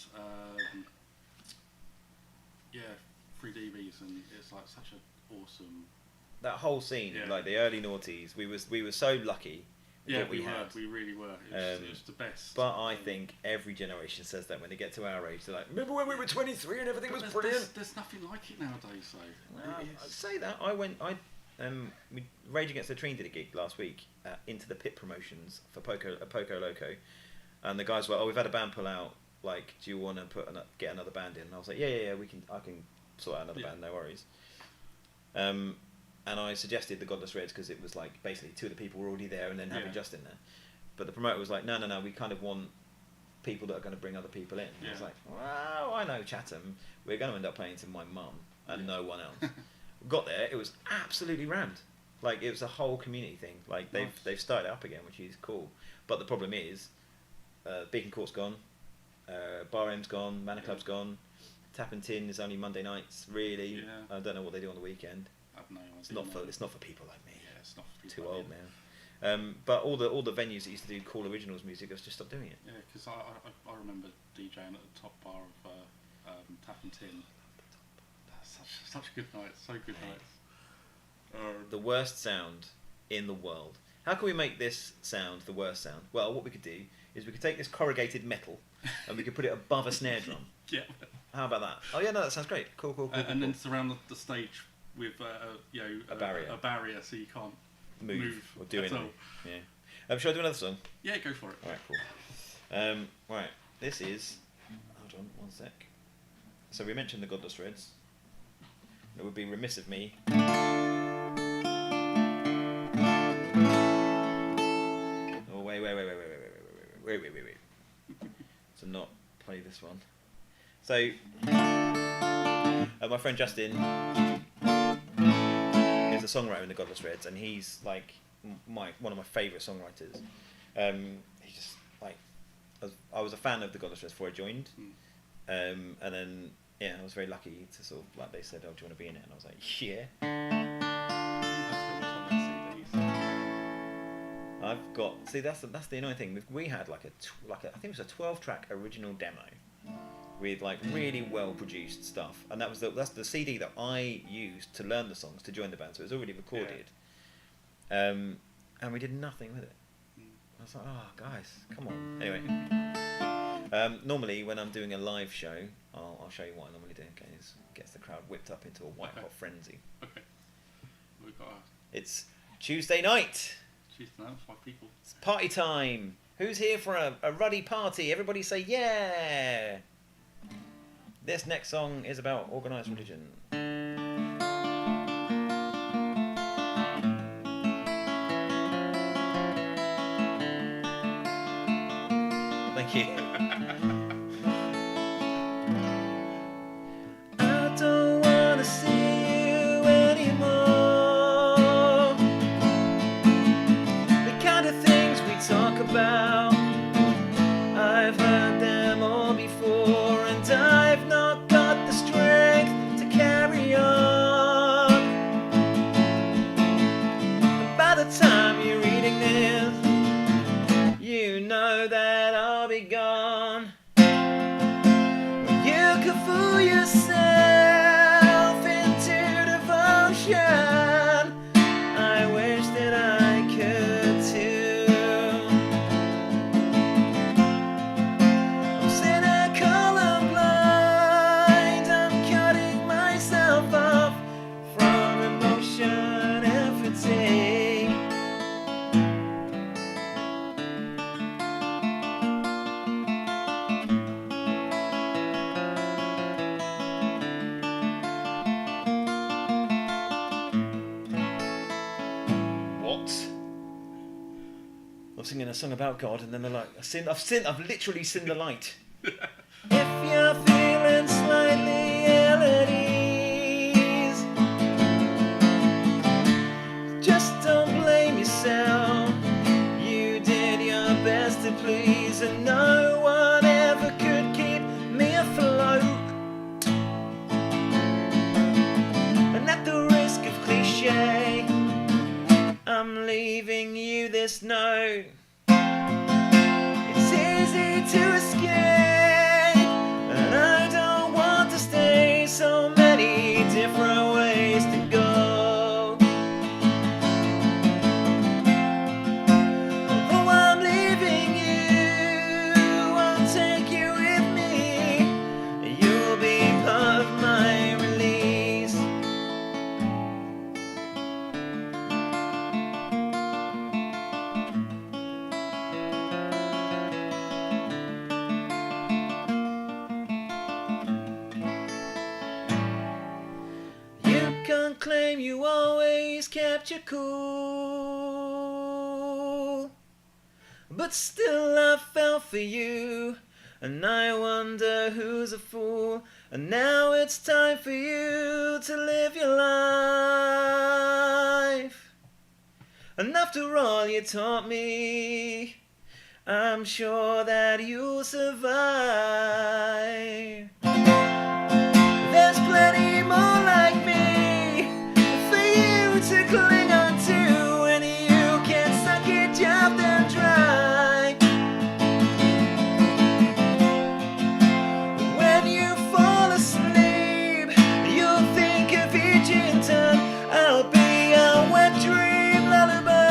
yeah, 3DBs, and it's like such an awesome. That whole scene, Yeah. like the early noughties, we were so lucky. with Yeah, what we had. we really were. It was the best. But I think every generation says that when they get to our age, they're like, "Remember when we were 23 and everything But was there's, brilliant?" there's nothing like it nowadays, though. Well, It I'd is- say that Rage Against the Latrine did a gig last week at Into the Pit Promotions for Poco Loco, and the guys were, "Oh, we've had a band pull out. Like, do you want to get another band in?" And I was like, "Yeah, I can sort out another Yeah. band, no worries." And I suggested the Godless Reds because it was like basically two of the people were already there, and then having Yeah. Justin there. But the promoter was like, "No, we kind of want people that are going to bring other people in." And I was Yeah. like, "Well, I know Chatham. We're going to end up playing to my mum and no one else." Got there, it was absolutely rammed. Like, it was a whole community thing. Like, Nice. they've started it up again, which is cool. But the problem is, Beacon Court's gone, Bar M's gone, Manor Club's gone, Tap and Tin is only Monday nights. Really, Yeah. I don't know what they do on the weekend. I have no idea. It's not for people like me. Yeah, it's not for people Too like old me. now. But all the venues that used to do cool originals music have just stopped doing it. Yeah, because I remember DJing at the top bar of Tap and Tin. That's such good nights, so good nights. The worst sound in the world. How can we make this sound the worst sound? Well, what we could do is we could take this corrugated metal and we could put it above a snare drum. Yeah. How about that? Oh yeah, no, that sounds great. Cool. And then surround the stage with A barrier. a barrier, so you can't move or do at anything. all. Yeah. Shall I do another song? Yeah, go for it. All right, cool. Right, this is. Hold on, one sec. So we mentioned the Godless Reds. It would be remiss of me. Oh wait. To not play this one. So, my friend Justin is a songwriter in the Godless Reds, and he's like one of my favourite songwriters. He just like I was a fan of the Godless Reds before I joined, and then I was very lucky to sort of like they said, "Oh, do you want to be in it?" And I was like, "Yeah." I've got that's the annoying thing. We had like I think it was a 12-track original demo with like really well produced stuff, and that's the CD that I used to learn the songs to join the band. So it was already recorded, and we did nothing with it. I was like, oh guys, come on. Anyway, normally when I'm doing a live show, I'll show you what I normally do. Okay, is gets the crowd whipped up into a white hot frenzy. Okay. We've got It's Tuesday night. Tuesday night, 5 people. It's party time. Who's here for a ruddy party? Everybody say yeah. This next song is about organised religion. Thank you. I don't wanna see you anymore. The kind of things we talk about, I've heard them all before, and I've not got the strength to carry on. And by the time you're reading this, you know that I'll be gone. You could fool yourself into devotion. I wish that I could too. I'm cynical and blind. I'm cutting myself off from emotion and fatigue. What? I'm singing a song about God, and then they're like, I've literally sinned the light. If you're feeling slightly ill at ease, just don't blame yourself. You did your best to please, and no one ever could keep me afloat. And at the risk of cliche, I'm leaving you this note. It's easy to escape, and I don't want to stay. So many different ways to go. Although I'm leaving you, I'll take you with me. You'll be part of my release. You can claim you always kept your cool, but still I fell for you, and I wonder who's a fool. And now it's time for you to live your life. And after all you taught me, I'm sure that you'll survive. There's plenty more like me for you to cling on to, and you can suck it up and dry. When you fall asleep, you'll think of each in turn. I'll be a wet dream lullaby.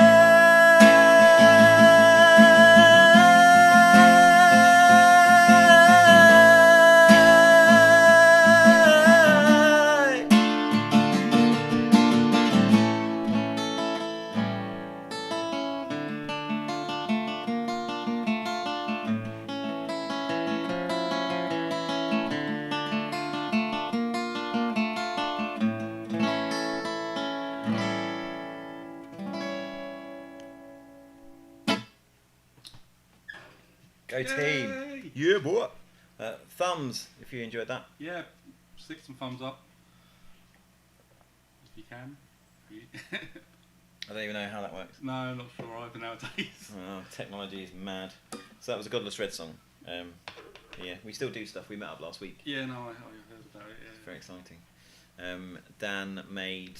Go team. Yay! Yeah, boy. Thumbs if you enjoyed that. Yeah, stick some thumbs up if you can. I don't even know how that works. No, I'm not sure either nowadays. Oh, technology is mad. So that was a Godless Red song. Yeah, we still do stuff. We met up last week. Yeah, no, I heard about it. It's very exciting. Dan made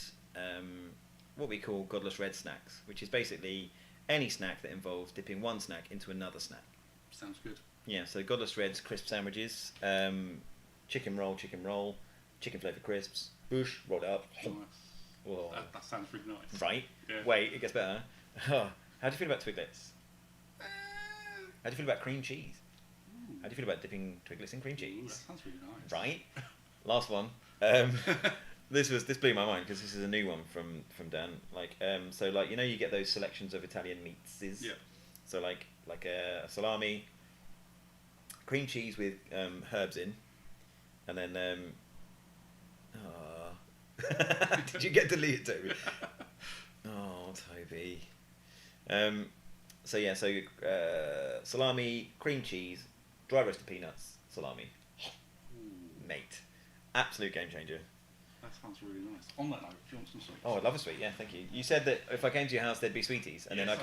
what we call Godless Red snacks, which is basically any snack that involves dipping one snack into another snack. Sounds good. Yeah, so Godless Reds crisp sandwiches, chicken roll, chicken flavoured crisps, boosh, rolled up. Nice. Whoa. That sounds really nice. Right. Yeah. Wait, it gets better. How do you feel about Twiglets? How do you feel about cream cheese? How do you feel about dipping Twiglets in cream Ooh, that cheese? sounds really nice. Right. Last one. This blew my mind because this is a new one from Dan. So you know, you get those selections of Italian meats. Yeah. So like a salami, cream cheese with herbs in, and then did you get deleted, Toby? Oh, Toby. Salami, cream cheese, dry roasted peanuts, salami. Ooh, Mate, absolute game changer. that sounds really nice. On that note, do you want some sweets? Oh, I'd love a sweet. Yeah, thank you. You said that if I came to your house, there'd be sweeties, and then Yes,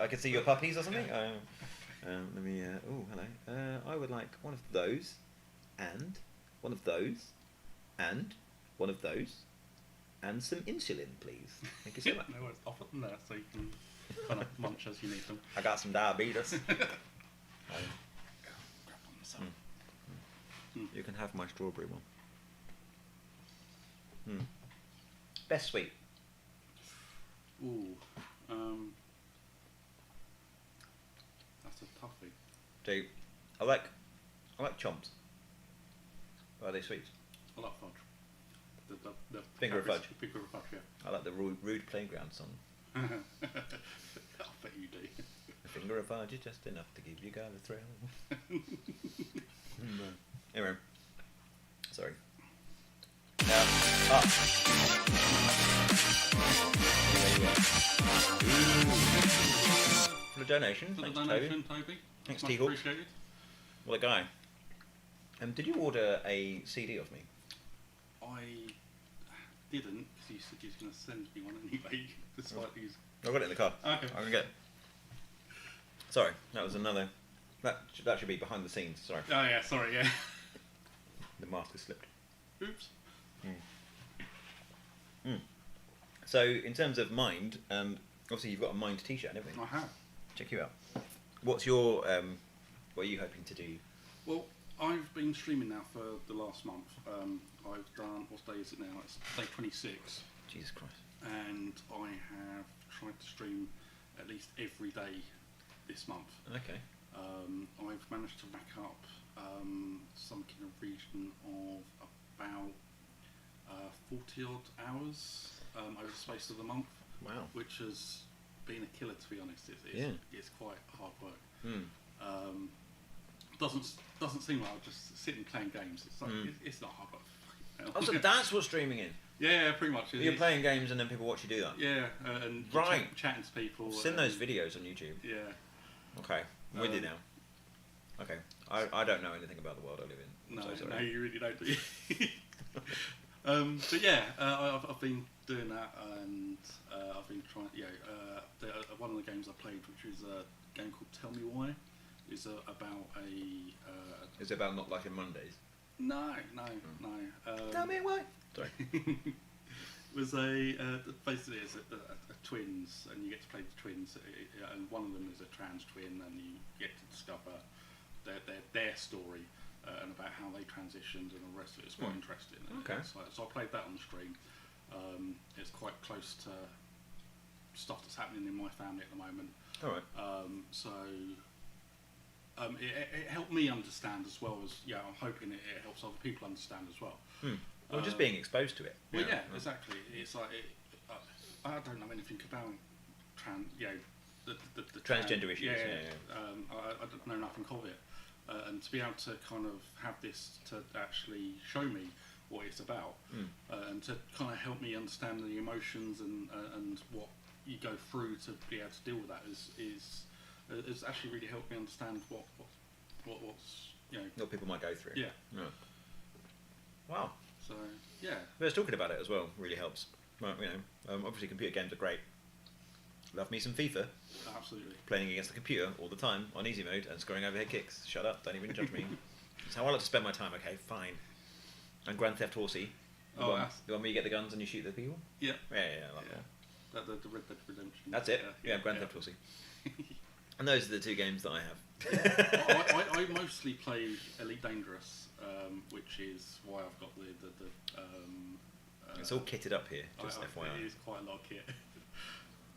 I could see your puppies or something. Let me. Oh, hello. I would like one of those, and one of those, and one of those, and some insulin, please. Thank you so much. No worries. I'll put them there so you can kind of munch as you need them. I got some diabetes. Grab one myself. You can have my strawberry one. Best sweet. Ooh, that's a toughie. So, I like chomps. Are they sweets? I like fudge. The Finger of Cadbury's fudge. Finger of fudge, yeah. I like the rude playground song. I bet you do. A finger of fudge is just enough to give you guys a thrill. Anyway, sorry. For the donation, For the thanks donation, Toby. Toby. Thanks, Much T-Hawk. appreciated. What a guy. Did you order a CD of me? I didn't, because you said you was going to send me one anyway, despite these. I've got it in the car. Okay. I'm gonna get it. Sorry, that was another. That should be behind the scenes. Sorry, Oh yeah, sorry, yeah. the mask has slipped. Oops. So in terms of Mind, obviously you've got a Mind T-shirt and everything. I have. Check you out. What's your what are you hoping to do? Well, I've been streaming now for the last month. I've done, what day is it now? It's day 26. Jesus Christ. And I have tried to stream at least every day this month. Okay. I've managed to rack up something in a region of about 40 odd hours over the space of the month, Wow. which has been a killer, to be honest. It's quite hard work. Doesn't seem like I'll just sit and playing games. It's like it's not hard work. Oh, so that's what streaming is. Yeah, pretty much. You're playing games and then people watch you do that. Yeah, and Right. chatting to people. I've seen those videos on YouTube. Yeah. Okay, I'm with you now. Okay, I don't know anything about the world I live in. No, I'm so no, sorry. you really don't, do you? But yeah, I've been doing that, and I've been trying. One of the games I played, which is a game called Tell Me Why, is about a. It's about not liking Mondays. No. Tell me why. Sorry. Was basically it's a twins, and you get to play the twins, and one of them is a trans twin, and you get to discover their story and about how they transitioned and all the rest of it. It's quite interesting. Okay. So I played that on the stream. It's quite close to stuff that's happening in my family at the moment. All right. It helped me understand as well as I'm hoping it helps other people understand as well. Well, just being exposed to it. Well, yeah, exactly. It's like I don't know anything about the Transgender issues. Yeah. I don't know nothing of it, and to be able to kind of have this to actually show me what it's about, and to kind of help me understand the emotions and what you go through to be able to deal with that is actually really helped me understand what's What people might go through. Yeah. Wow. So yeah. But talking about it as well really helps. Right, obviously computer games are great. Love me some FIFA. Absolutely. Playing against the computer all the time on easy mode and scoring overhead kicks. Shut up, don't even judge me. That's how I like to spend my time, okay, fine. And Grand Theft Horsey. The one where you get the guns and you shoot the people? Yeah. Yeah, I like that. The Red Dead Redemption. That's it. Yeah, Grand Theft Horsey. And those are the 2 games that I have. I mostly play Elite Dangerous, which is why I've got the It's all kitted up here, just FYI. It is quite a lot of kit.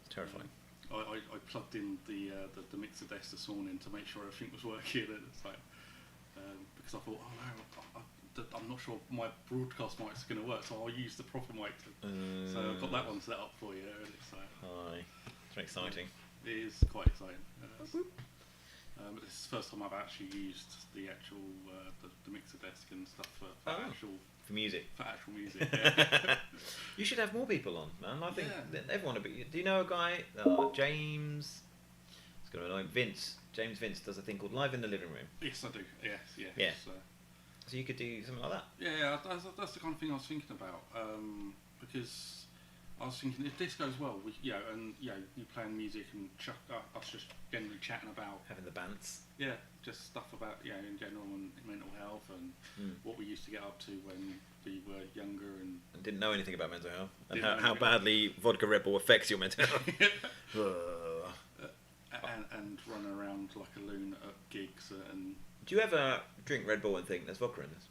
It's terrifying. I plugged in the mixer desk this morning to make sure everything was working, and it's like because I thought, oh no, I'm not sure my broadcast mic's going to work, so I'll use the proper mic. So I've got that one set up for you, and it's like, Hi. It's very exciting. it is quite exciting. This is the first time I've actually used the actual the mixer desk and stuff for actual For music. music. Yeah. You should have more people on, man. I think Yeah. that everyone would be. Do you know a guy, James? It's going to annoy Vince. James Vince does a thing called Live in the Living Room. Yes, I do. Yes, yeah. Yeah. So, So you could do something like that. yeah, that's the kind of thing I was thinking about. Because I was thinking if this goes well, you playing music and us just generally chatting about Having the bands. just stuff about in general and mental health and what we used to get up to when we were younger and And didn't know anything about mental health. And Didn't know how anything. badly vodka Red Bull affects your mental health. and run around like a loon at gigs and Do you ever drink Red Bull and think there's vodka in this?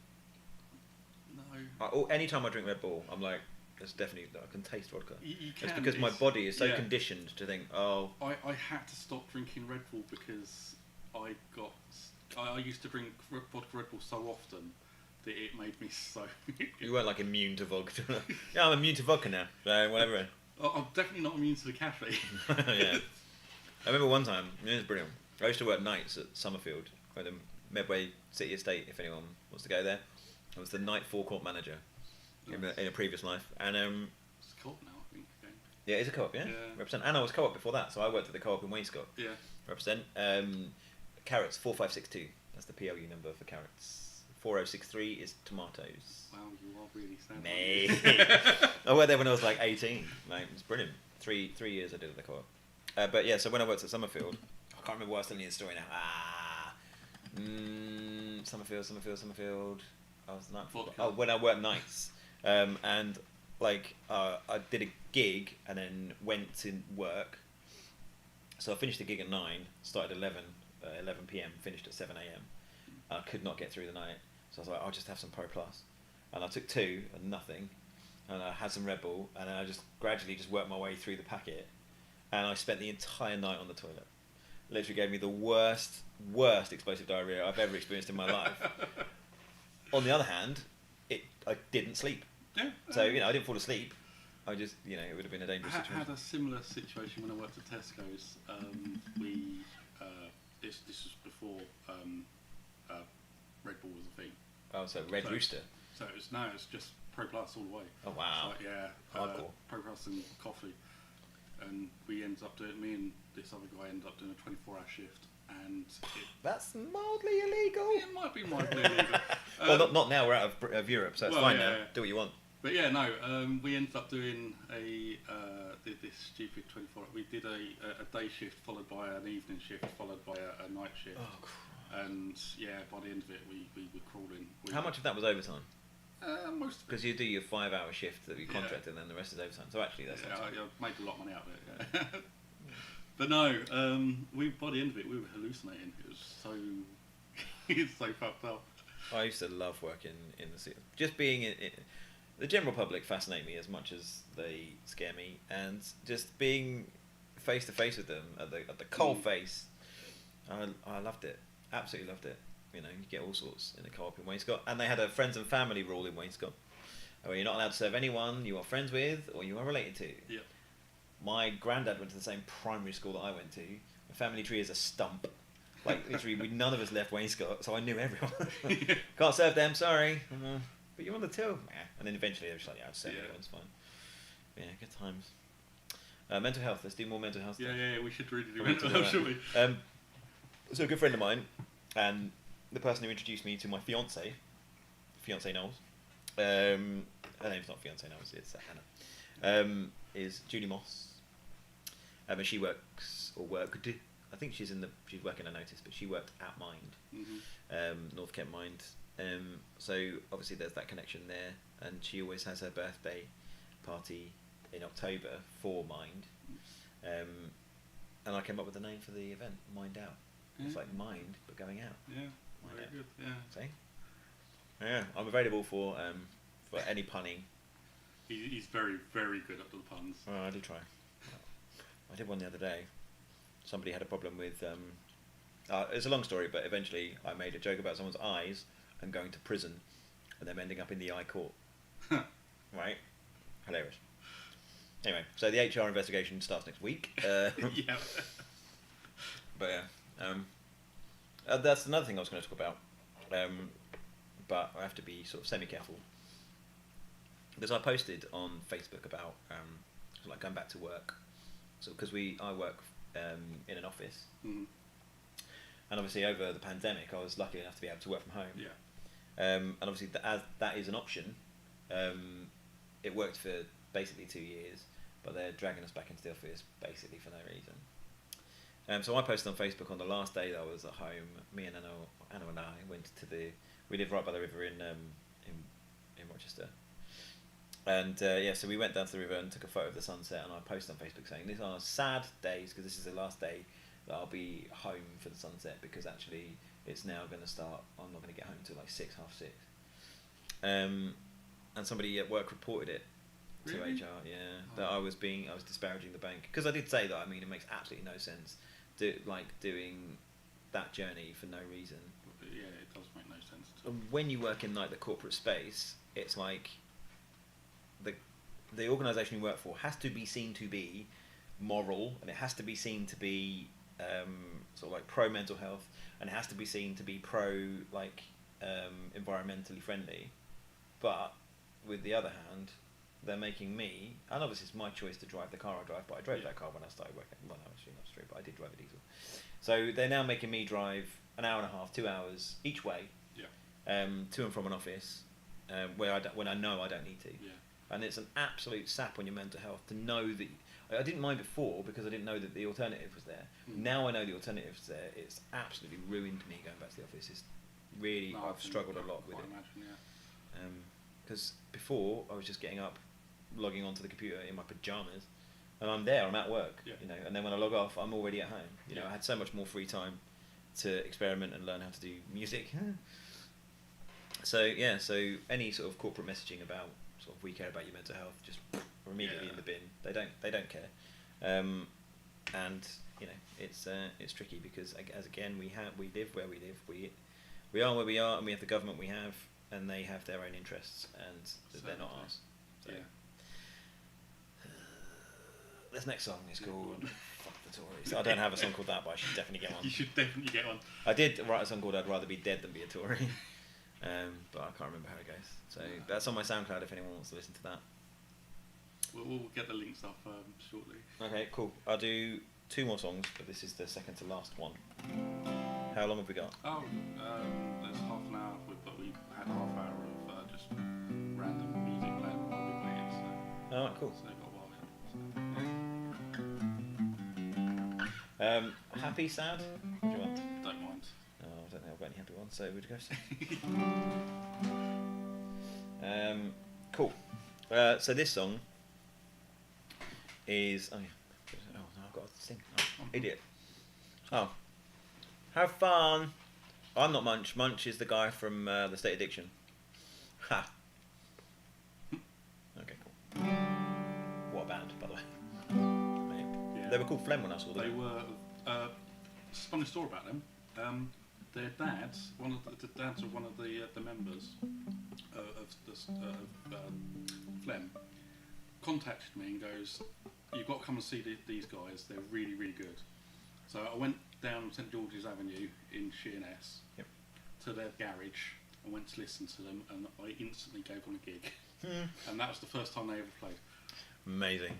no. Anytime I drink Red Bull, I'm like, there's definitely, I can taste vodka. You It's can, because my it's- body is so yeah. conditioned to think, oh, I had to stop drinking Red Bull because I used to drink vodka Red Bull so often that it made me so. you weren't like immune to vodka. Yeah, I'm immune to vodka now. So whatever. I'm definitely not immune to the caffeine. Yeah. I remember one time, it was brilliant. I used to work nights at Summerfield, where the Medway City Estate, if anyone wants to go there. I was the night forecourt manager in a previous life. And It's cold now, I think. Again. yeah, it's a co-op, yeah? Yeah. Represent. And I was co-op before that, so I worked at the co-op in Wainscott. Yeah. Represent. Carrots, 4562. That's the PLU number for carrots. 4063 is tomatoes. Wow, you are really sad. Mate. I worked there when I was like 18. Like, it was brilliant. Three years I did at the co-op. But yeah, so when I worked at Summerfield, I can't remember why I was telling you the story now. Summerfield. I was night. Vodka. Oh, when I worked nights, and like I did a gig and then went to work. So I finished the gig at 9, started 11 p.m, finished at 7 a.m. I could not get through the night, so I was like, I'll just have some Pro Plus, and I took 2 and nothing, and I had some Red Bull, and then I just gradually just worked my way through the packet, and I spent the entire night on the toilet. Literally gave me the worst explosive diarrhea I've ever experienced in my life. On the other hand, I didn't sleep, Yeah. so I didn't fall asleep. I just it would have been a dangerous I situation. had a similar situation when I worked at Tesco's. This was before Red Bull was a thing. Oh, so Red So- Rooster. So it's just Pro Plus all the way. Oh wow. So, yeah. Hardcore. Pro Plus and coffee, and we ended up doing. Me and this other guy ended up doing a 24-hour shift, and That's mildly illegal. it might be mildly illegal. Well, not now. We're out of Europe, so it's well, fine yeah, now. yeah. Do what you want. But yeah, no, we ended up doing this stupid 24. We did a day shift followed by an evening shift followed by a night shift. Oh, And yeah, by the end of it, we were crawling. How much of that was overtime? Most of it. Because you do your 5-hour shift that you Yeah. contract, and then the rest is overtime. So actually, that's Yeah, not I made a lot of money out of it. Yeah. But no, by the end of it, we were hallucinating. It was so, it's so fucked up. I used to love working in the city. Just being in the general public fascinate me as much as they scare me, and just being face to face with them at the cold face, I loved it. Absolutely loved it. You get all sorts in the co-op in Wainscott, and they had a friends and family rule in Wainscott, where you're not allowed to serve anyone you are friends with or you are related to. Yeah. My granddad went to the same primary school that I went to. The family tree is a stump. Like literally, none of us left Wainscott, so I knew everyone. Can't serve them, sorry. But you're on the till. And then eventually they were just like, yeah, I'll serve Yeah. everyone's fine. But yeah, good times. Mental health. Let's do more mental health. Yeah, we should really do We need to mental do health, that. should we? So a good friend of mine, and the person who introduced me to my fiance Knowles, her name's not fiance Knowles, it's Hannah, is Julie Moss. And she worked. I think she's working a notice, but she worked at Mind, North Kent Mind. So obviously there's that connection there, and she always has her birthday party in October for Mind. and I came up with the name for the event, Mind Out. It's like mind, but going out. Yeah, Mind very out. good. Yeah. See? Yeah, I'm available for any punning. He's very, very good at the puns. Oh, I do try. I did one the other day. Somebody had a problem with. It's a long story, but eventually I made a joke about someone's eyes and going to prison, and them ending up in the eye court. Right? Hilarious. Anyway, so the HR investigation starts next week. Yeah. But yeah, that's another thing I was going to talk about. But I have to be sort of semi-careful. Because I posted on Facebook about like going back to work. So because I work in an office, Mm. and obviously over the pandemic I was lucky enough to be able to work from home. Yeah. And obviously as that is an option, it worked for basically 2 years, but they're dragging us back into the office basically for no reason. So I posted on Facebook on the last day that I was at home. Me and Anna and I went to we live right by the river in Rochester. And so we went down to the river and took a photo of the sunset, and I posted on Facebook saying these are sad days because this is the last day that I'll be home for the sunset, because actually it's now going to start. I'm not going to get home till like 6, half 6. And somebody at work reported it to Really? HR. Yeah, that I was disparaging the bank, because I did say that. I mean, it makes absolutely no sense doing that journey for no reason. Yeah, it does make no sense. At all. When you work in like the corporate space, it's like the organisation you work for has to be seen to be moral, and it has to be seen to be sort of like pro mental health, and it has to be seen to be pro like environmentally friendly. But with the other hand, they're making me, and obviously it's my choice to drive the car I drive, but I drove that car when I started working. Well, no, actually not straight, but I did drive a diesel. So they're now making me drive an hour and a half, 2 hours each way, Yeah. to and from an office, when I know I don't need to. Yeah. And it's an absolute sap on your mental health to know that. I didn't mind before because I didn't know that the alternative was there. Mm. Now I know the alternative's there. It's absolutely ruined me going back to the office. It's really, No, I I've can struggled a lot with quite it. Imagine, yeah. Because before I was just getting up, logging onto the computer in my pajamas, and I'm there. I'm at work, Yeah. you know. And then when I log off, I'm already at home. You know, Yeah. I had so much more free time to experiment and learn how to do music. So yeah, so any sort of corporate messaging about sort of we care about your mental health, just immediately Yeah. in the bin. They don't care. And you know, it's tricky because as again we live where we live. We are where we are, and we have the government we have, and they have their own interests, and they're not Certainly. ours. So. Yeah. This next song is Yeah, called go on. Fuck the Tories. I don't have a song called that, but I should definitely get one. You should definitely get one. I did write a song called I'd Rather Be Dead Than Be a Tory, but I can't remember how it goes. So that's on my SoundCloud if anyone wants to listen to that. We'll get the links up shortly. Okay, cool. I'll do 2 more songs, but this is the second to last one. How long have we got? Oh, there's half an hour, but we had half hour of just random music playing while we waited. So, Oh, cool. so got a while in. So, Happy, sad? What do you want? yeah, don't mind. Oh, I don't think I've got any happy ones, so we'd go sad. Cool. So this song is... Oh, yeah. Oh, no, I've got to sing. Oh, idiot. Oh. Have fun. I'm not Munch. Munch is the guy from The State of Diction. Ha. Okay, cool. What a band, by the way. Mate. Yeah. They were called Phlegm when I saw them. They were. Funny story about them. Their dads, one of the dads of one of the members of the Phlegm, contacted me and goes, "You've got to come and see these guys. They're really, really good." So I went down St George's Avenue in Sheerness Yep. to their garage and went to listen to them, and I instantly gave them a gig. Hmm. And that was the first time they ever played. Amazing.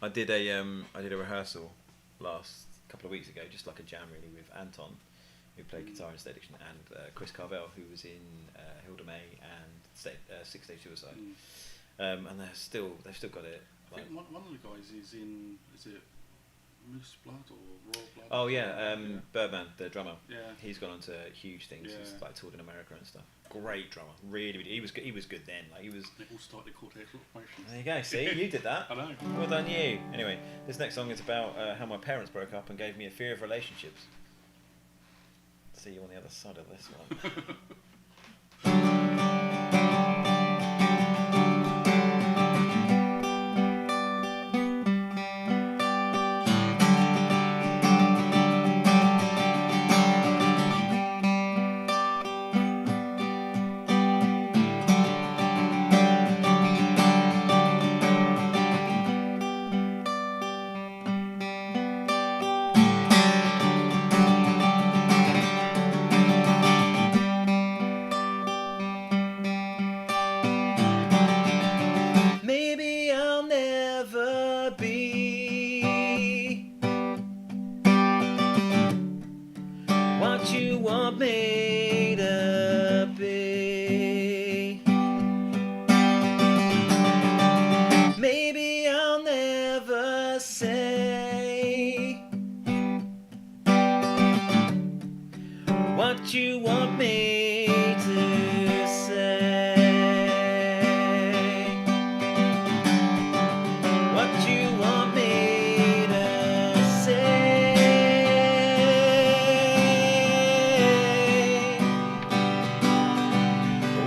I did a rehearsal last couple of weeks ago, just like a jam really, with Anton, who played guitar in State Diction, and Chris Carvel, who was in Hilda May and Six Day Suicide. And they've still got it. I think one of the guys is in, is it Moose Blood or Royal Blood? Oh yeah, Birdman, the drummer. Yeah. He's gone on to huge things. He's Yeah. like toured in America and stuff. Great drummer, really. He was good then. Like he was. It all started called Extra Motions. There you go. See, you did that. I know. Well done, you. Anyway, this next song is about how my parents broke up and gave me a fear of relationships. See you on the other side of this one. Maybe I'll never be what you want me to be. Maybe I'll never say what you want me to say. What you want me to say.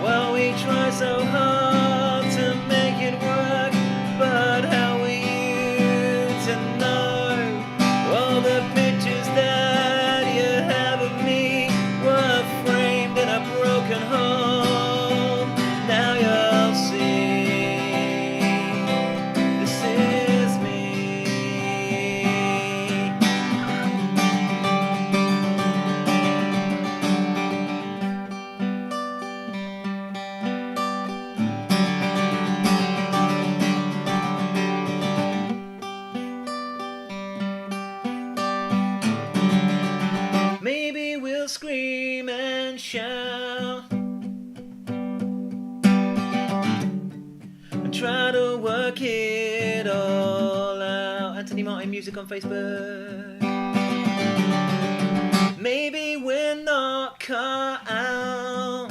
Well, we try so hard to make it work, but how are you to know? All the pictures that you have of me were framed in a broken home. Now you'll see. This is me. Maybe we'll scream and shout and try to work it all out. Anthony Martin Music on Facebook. Maybe we're not cut out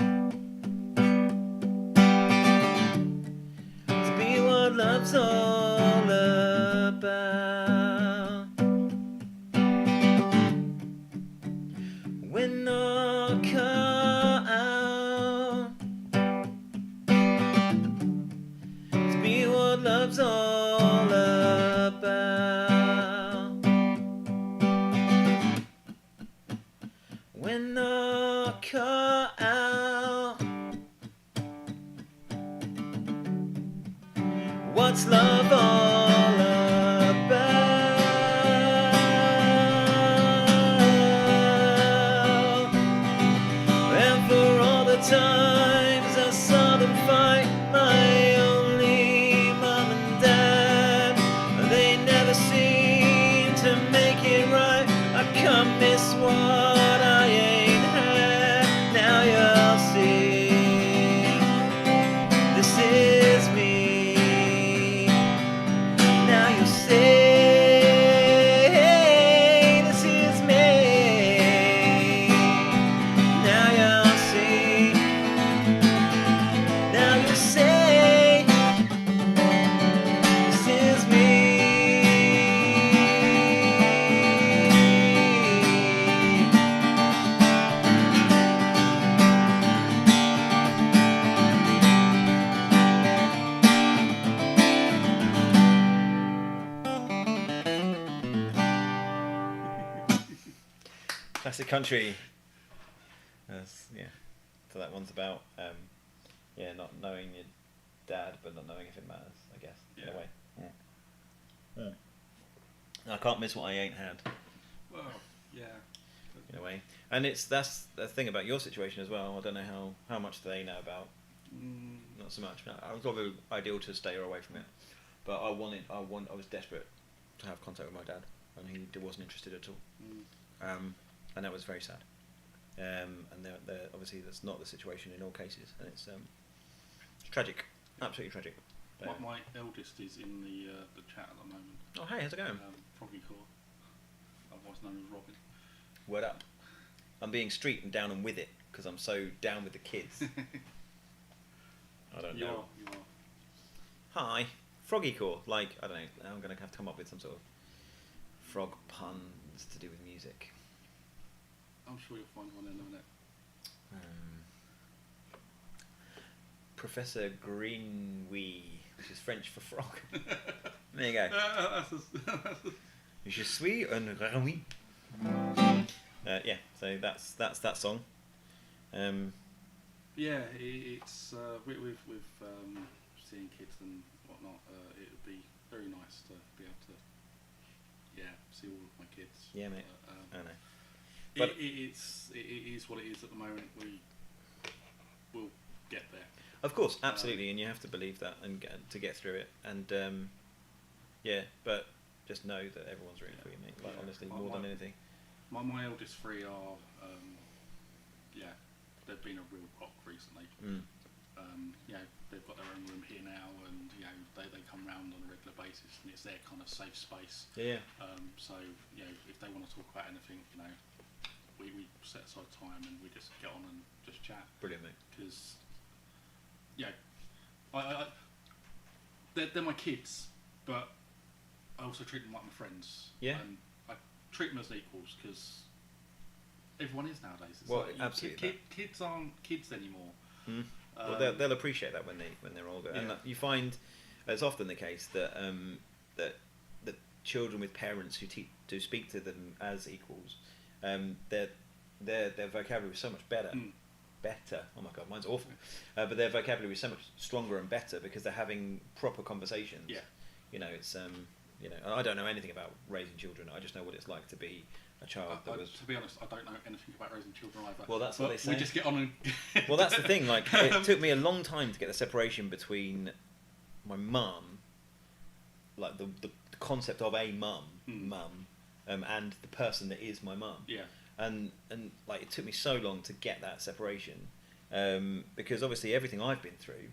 to be what love's all about. We're not cut out to be what love's all about. We're not cut out. What's love all about? And for all the times I saw them fight, my only mom and dad, they never seemed to make it right. I can't miss what I ain't had. Now you'll see. This is me. Now you'll see. This is me. Now you'll see. Now you'll say, this is me. Classic country. Yeah. So that one's about not knowing your dad, but not knowing if it matters. I guess in a Yeah. way. I can't miss what I ain't had. Well, yeah. In a way, and that's the thing about your situation as well. I don't know how much they know about. Not so much. I was probably ideal to stay away from it, but I was desperate to have contact with my dad, and he wasn't interested at all. And that was very sad. And obviously that's not the situation in all cases, and it's tragic, absolutely tragic. My eldest is in the chat at the moment. Oh hey, how's it going? Froggy Core. otherwise known as Robin. Word up. I'm being street and down and with it because I'm so down with the kids. I don't know. You are. Hi. Froggy core. Like, I don't know. I'm going to have to come up with some sort of frog puns to do with music. I'm sure you'll find one in a minute. Professor Greenwee, which is French for frog. There you go. Je suis un renouille. Yeah, so that's that song. Yeah, it's with seeing kids and whatnot. It would be very nice to be able to see all of my kids. Yeah, mate. I know. But it is what it is at the moment. We will get there. Of course, absolutely, and you have to believe that and to get through it. And but just know that everyone's rooting for you, mate. Like honestly, more than anything. My eldest three are they've been a real rock recently. They've got their own room here now, and they come round on a regular basis, and it's their kind of safe space. Yeah. So if they want to talk about anything, we set aside time and we just get on and just chat. Brilliant, mate. Because they're my kids, but I also treat them like my friends. Yeah. And I treat them as equals because everyone is nowadays. It's Well, like absolutely. kids aren't kids anymore. Mm. Well, they'll appreciate that when they're older, and Yeah. you find it's often the case that that children with parents who speak to them as equals, their vocabulary is so much better. Mm. Better. Oh my god, mine's awful. But their vocabulary is so much stronger and better because they're having proper conversations. Yeah. It's I don't know anything about raising children. I just know what it's like to be a child that was. To be honest, I don't know anything about raising children either. Well, that's what they say. We just get on and. Well, that's the thing. Like, it took me a long time to get the separation between my mum, like the concept of a mum, and the person that is my mum. Yeah. And like it took me so long to get that separation, because obviously everything I've been through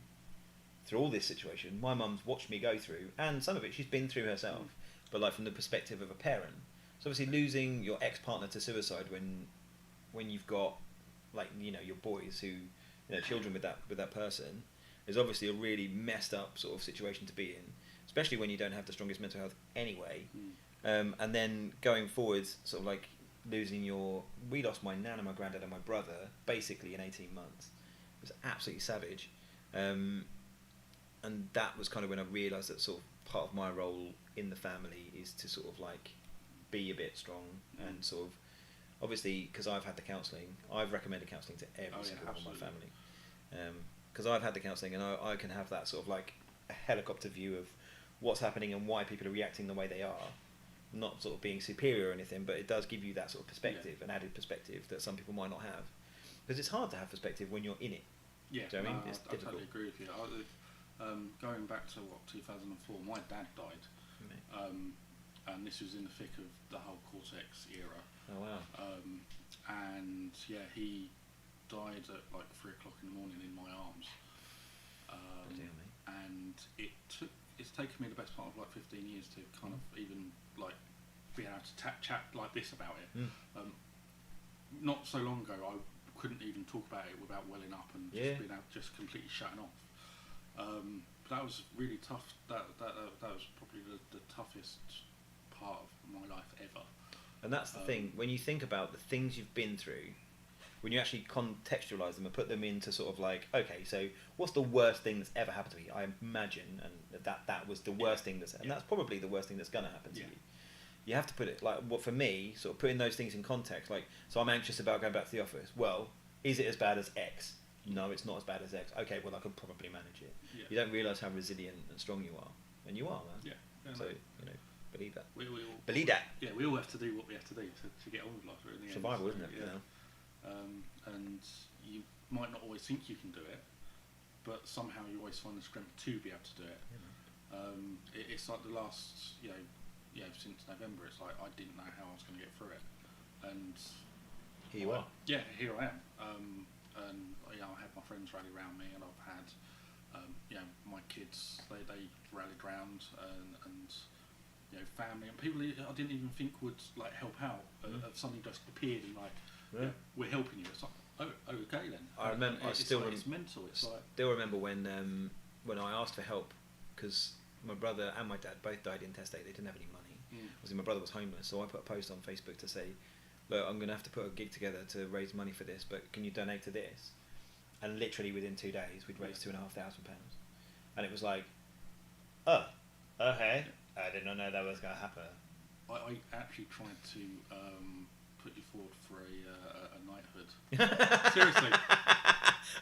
all this situation, my mum's watched me go through, and some of it she's been through herself, but like from the perspective of a parent. So obviously losing your ex-partner to suicide when you've got like your boys who children with that person is obviously a really messed up sort of situation to be in, especially when you don't have the strongest mental health anyway. And then going forwards, sort of like we lost my nan and my granddad and my brother basically in 18 months. It was absolutely savage. And that was kind of when I realised that sort of part of my role in the family is to sort of like be a bit strong and sort of, obviously, because I've had the counselling, I've recommended counselling to every single one of my family. Because I've had the counselling and I can have that sort of like a helicopter view of what's happening and why people are reacting the way they are. Not sort of being superior or anything, but it does give you that sort of perspective, an added perspective that some people might not have. Because it's hard to have perspective when you're in it. Yeah, Do you know what I mean? I It's difficult. totally agree with you. Going back to 2004, my dad died, and this was in the thick of the whole Cortex era. Oh wow. And he died at like 3 o'clock in the morning in my arms. Bloody hell, mate. And it's taken me the best part of like 15 years to kind of even like be able to chat like this about it. Not so long ago, I couldn't even talk about it without welling up and just completely shutting off. But that was really tough. That was probably the toughest part of my life ever. And that's the thing, when you think about the things you've been through, when you actually contextualise them and put them into sort of like, okay, so what's the worst thing that's ever happened to me? I imagine, and that was the worst thing and that's probably the worst thing that's going to happen to you. You have to put it, like, what for me, sort of putting those things in context, like, so I'm anxious about going back to the office. Well, is it as bad as X? No, it's not as bad as X. Okay, well, I could probably manage it. Yeah. You don't realise how resilient and strong you are. And you are, man. Yeah. So, believe that. We all, Believe that. Yeah, we all have to do what we have to do to get on with life. In the Survival, end. isn't it? Yeah. And you might not always think you can do it, but somehow you always find the strength to be able to do it. It's like the last, since November, it's like I didn't know how I was going to get through it, and Here you are. Yeah, here I am. And I had my friends rally around me, and I've had, my kids they rallied round, and family and people I didn't even think would like help out. Suddenly just appeared and like, Yeah. we're helping you. It's like, oh, okay then. I remember. It's mental. It's like, Still remember when I asked for help because my brother and my dad both died intestate. They didn't have any money. Obviously, my brother was homeless, so I put a post on Facebook to say, "Look, I'm going to have to put a gig together to raise money for this, but can you donate to this?" And literally within 2 days, we'd raised £2,500, and it was like, "Oh, okay, I did not know that was going to happen." I actually tried to put you forward for a knighthood. Seriously.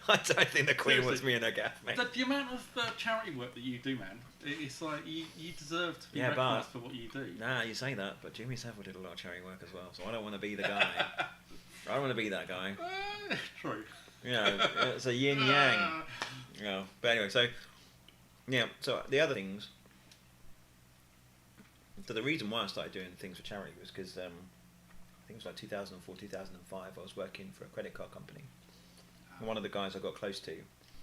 I don't think the Queen Seriously. wants me in her gaff, mate. The amount of charity work that you do, man, it's like you deserve to be Yeah, recognised but- for what you do. Nah, you say that, but Jimmy Savile did a lot of charity work as well, so I don't want to be the guy. I don't want to be that guy. True. You know, it's a yin yang. You know, but anyway, so yeah, so the other things. So the reason why I started doing things for charity was because I think it was like 2004, 2005. I was working for a credit card company. And one of the guys I got close to,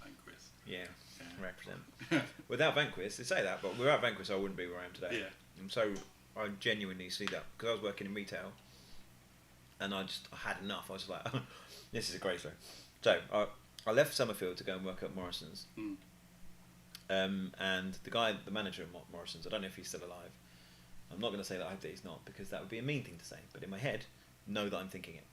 Vanquist. yeah, represent. Without Vanquist, they say that, but without Vanquist, I wouldn't be where I am today. Yeah. And so I genuinely see that because I was working in retail, and I had enough. I was like, this is a great story. So I left Summerfield to go and work at Morrison's. Mm. And the manager of Morrison's, I don't know if he's still alive. I'm not going to say that I hope that he's not, because that would be a mean thing to say. But in my head, know that I'm thinking it.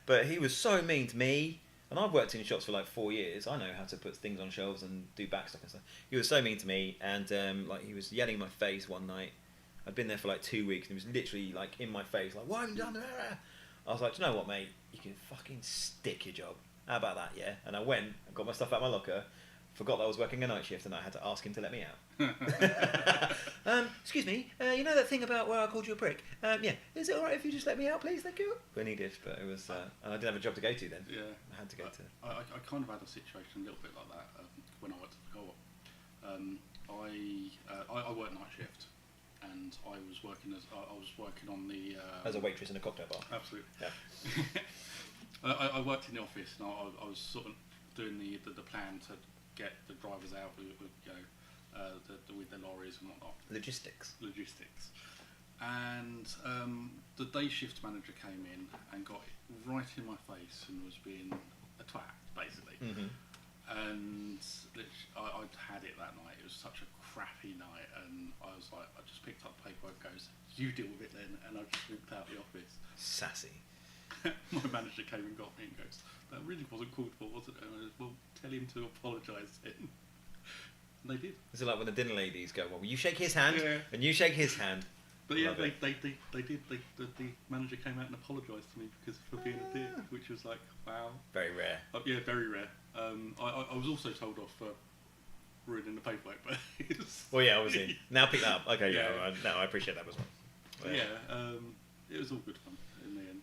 But he was so mean to me, and I've worked in shops for like 4 years. I know how to put things on shelves and do back stock and stuff. He was so mean to me, and like he was yelling in my face one night. I'd been there for like 2 weeks, and he was literally like in my face, like, "Why have you done that?" I was like, "Do you know what, mate? You can fucking stick your job. How about that, yeah?" And I went and got my stuff out of my locker. Forgot that I was working a night shift, and I had to ask him to let me out. Excuse me, you know that thing about where I called you a prick? Yeah, is it alright if you just let me out, please? Thank you. And he did, but it was, and I didn't have a job to go to then. Yeah. I had to go to. I kind of had a situation a little bit like that when I worked at the co-op. I worked night shift, and I was working on the As a waitress in a cocktail bar. absolutely. Yeah. I worked in the office, and I was sort of doing the plan to get the drivers out with with the lorries and whatnot. Logistics. And the day shift manager came in and got right in my face and was being a twat, basically. Mm-hmm. And I'd had it that night. It was such a crappy night, and I was like, I just picked up the paperwork, goes, "You deal with it then," and I just walked out the office. Sassy. My manager came and got me and goes, "That really wasn't called for, was it?" And I was, "Well, tell him to apologise then." And they did. Is it like when the dinner ladies go, "Well, you shake his hand, Yeah. and you shake his hand"? But yeah, Love they it. did. The manager came out and apologised to me because for being a dick, which was like, wow. Very rare. Yeah, very rare. I was also told off for ruining the paperwork, but it's, Well, yeah, obviously. Now pick that up. Okay, yeah. Yeah. No, I appreciate that as well. but yeah, it was all good fun in the end.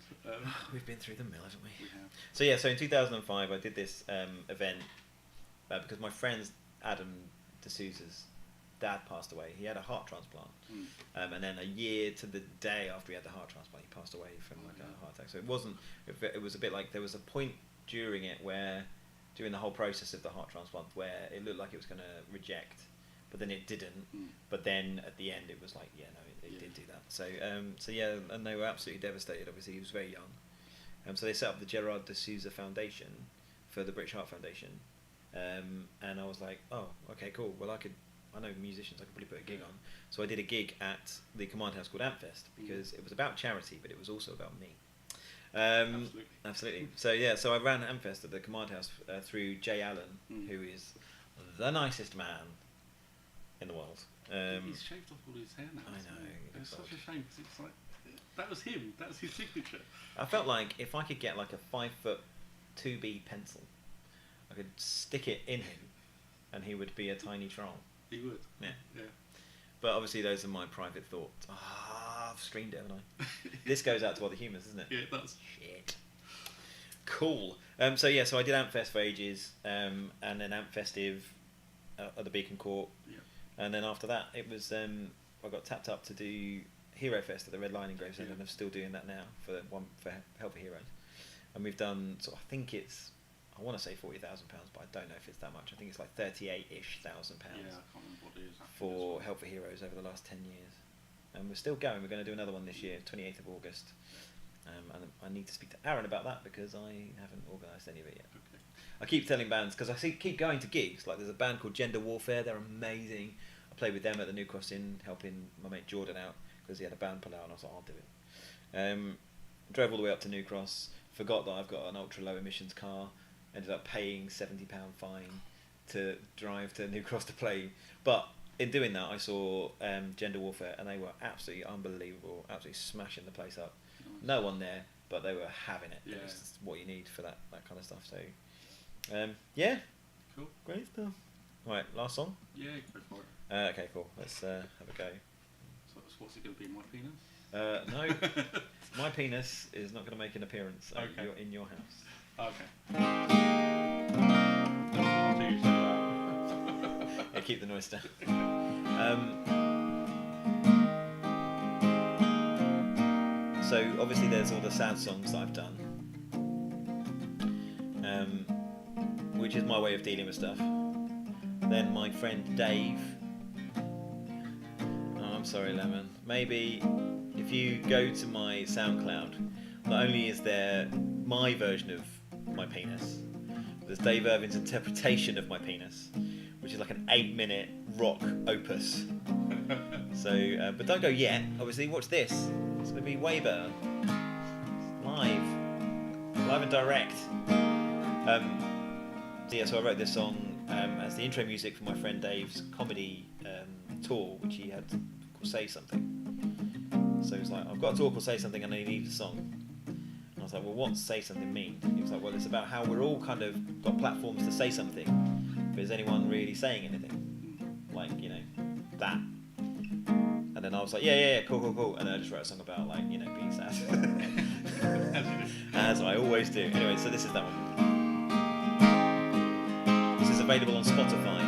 We've been through the mill, haven't we? We have. So yeah, so in 2005 I did this event because my friend Adam D'Souza's dad passed away. He had a heart transplant, and then a year to the day after he had the heart transplant, he passed away from like a heart attack. So it wasn't. It was a bit like there was a point during it where, during the whole process of the heart transplant, where it looked like it was going to reject, but then it didn't. But then at the end, it was like, yeah, no, it did do that. So so yeah, and they were absolutely devastated. Obviously, he was very young. So they set up the Gerard D'Souza Foundation for the British Heart Foundation, and I was like, oh, okay, cool. Well, I know musicians. I could probably put a gig on. So I did a gig at the Command House called Ampfest because it was about charity, but it was also about me. Absolutely. So yeah, so I ran Ampfest at the Command House through Jay Allen, who is the nicest man in the world. He's shaved off all his hair now. I isn't know, he? It's it's such a shame because it's like that was him. That was his signature. I felt like if I could get like a 5' 2B pencil, I could stick it in him, and he would be a tiny troll. He would. Yeah. Yeah. But obviously, those are my private thoughts. I've streamed it, haven't I? This goes out to other humans, isn't it? Yeah, that's. Shit. Cool. So yeah, so I did Ampfest for ages, and then Ampfestive at the Beacon Court, Yeah. and then after that, it was I got tapped up to do Hero Fest at the Red Lion in Gravesend, and I'm still doing that now for Help for Heroes, and we've done. So I think it's I want to say £40,000, but I don't know if it's that much. I think it's like £38,000 Yeah, I can't remember what it is. for Help for Heroes over the last 10 years. And we're still going. We're going to do another one this year, 28th of August. And I need to speak to Aaron about that because I haven't organised any of it yet. Okay. I keep telling bands, because keep going to gigs. Like there's a band called Gender Warfare. They're amazing. I played with them at the New Cross Inn, helping my mate Jordan out because he had a band pull out, and I was like, I'll do it. Drove all the way up to New Cross. Forgot that I've got an ultra low emissions car. Ended up paying £70 fine to drive to New Cross to play. But in doing that, I saw Gender Warfare, and they were absolutely unbelievable, absolutely smashing the place up. Nice. No one there, but they were having it. Yeah. It's just what you need for that kind of stuff. So, yeah, Cool. great stuff. Right, last song. Yeah, go for it. Okay, cool. Let's have a go. So what's it going to be, my penis? No, my penis is not going to make an appearance. Okay. You're in your house. Okay. Do you say that? Yeah, keep the noise down. So obviously there's all the sad songs that I've done, which is my way of dealing with stuff. Then my friend Dave. Oh, I'm sorry, Lemon. Maybe if you go to my SoundCloud, not only is there my version of my penis, there's Dave Irvin's interpretation of my penis, which is like an 8-minute rock opus. So, but don't go yet. Obviously, watch this. It's going to be way better. Live and direct. So I wrote this song as the intro music for my friend Dave's comedy tour, which he had called Say Something. So he was like, I've got a tour called Say Something and I need a song. And I was like, well, what's Say Something mean? He was like, well, it's about how we're all kind of got platforms to say something, but is anyone really saying anything? Like, you know, that. And then I was like, yeah, cool. And then I just wrote a song about, like, you know, being sad. As I always do. Anyway, so this is that one. This is available on Spotify.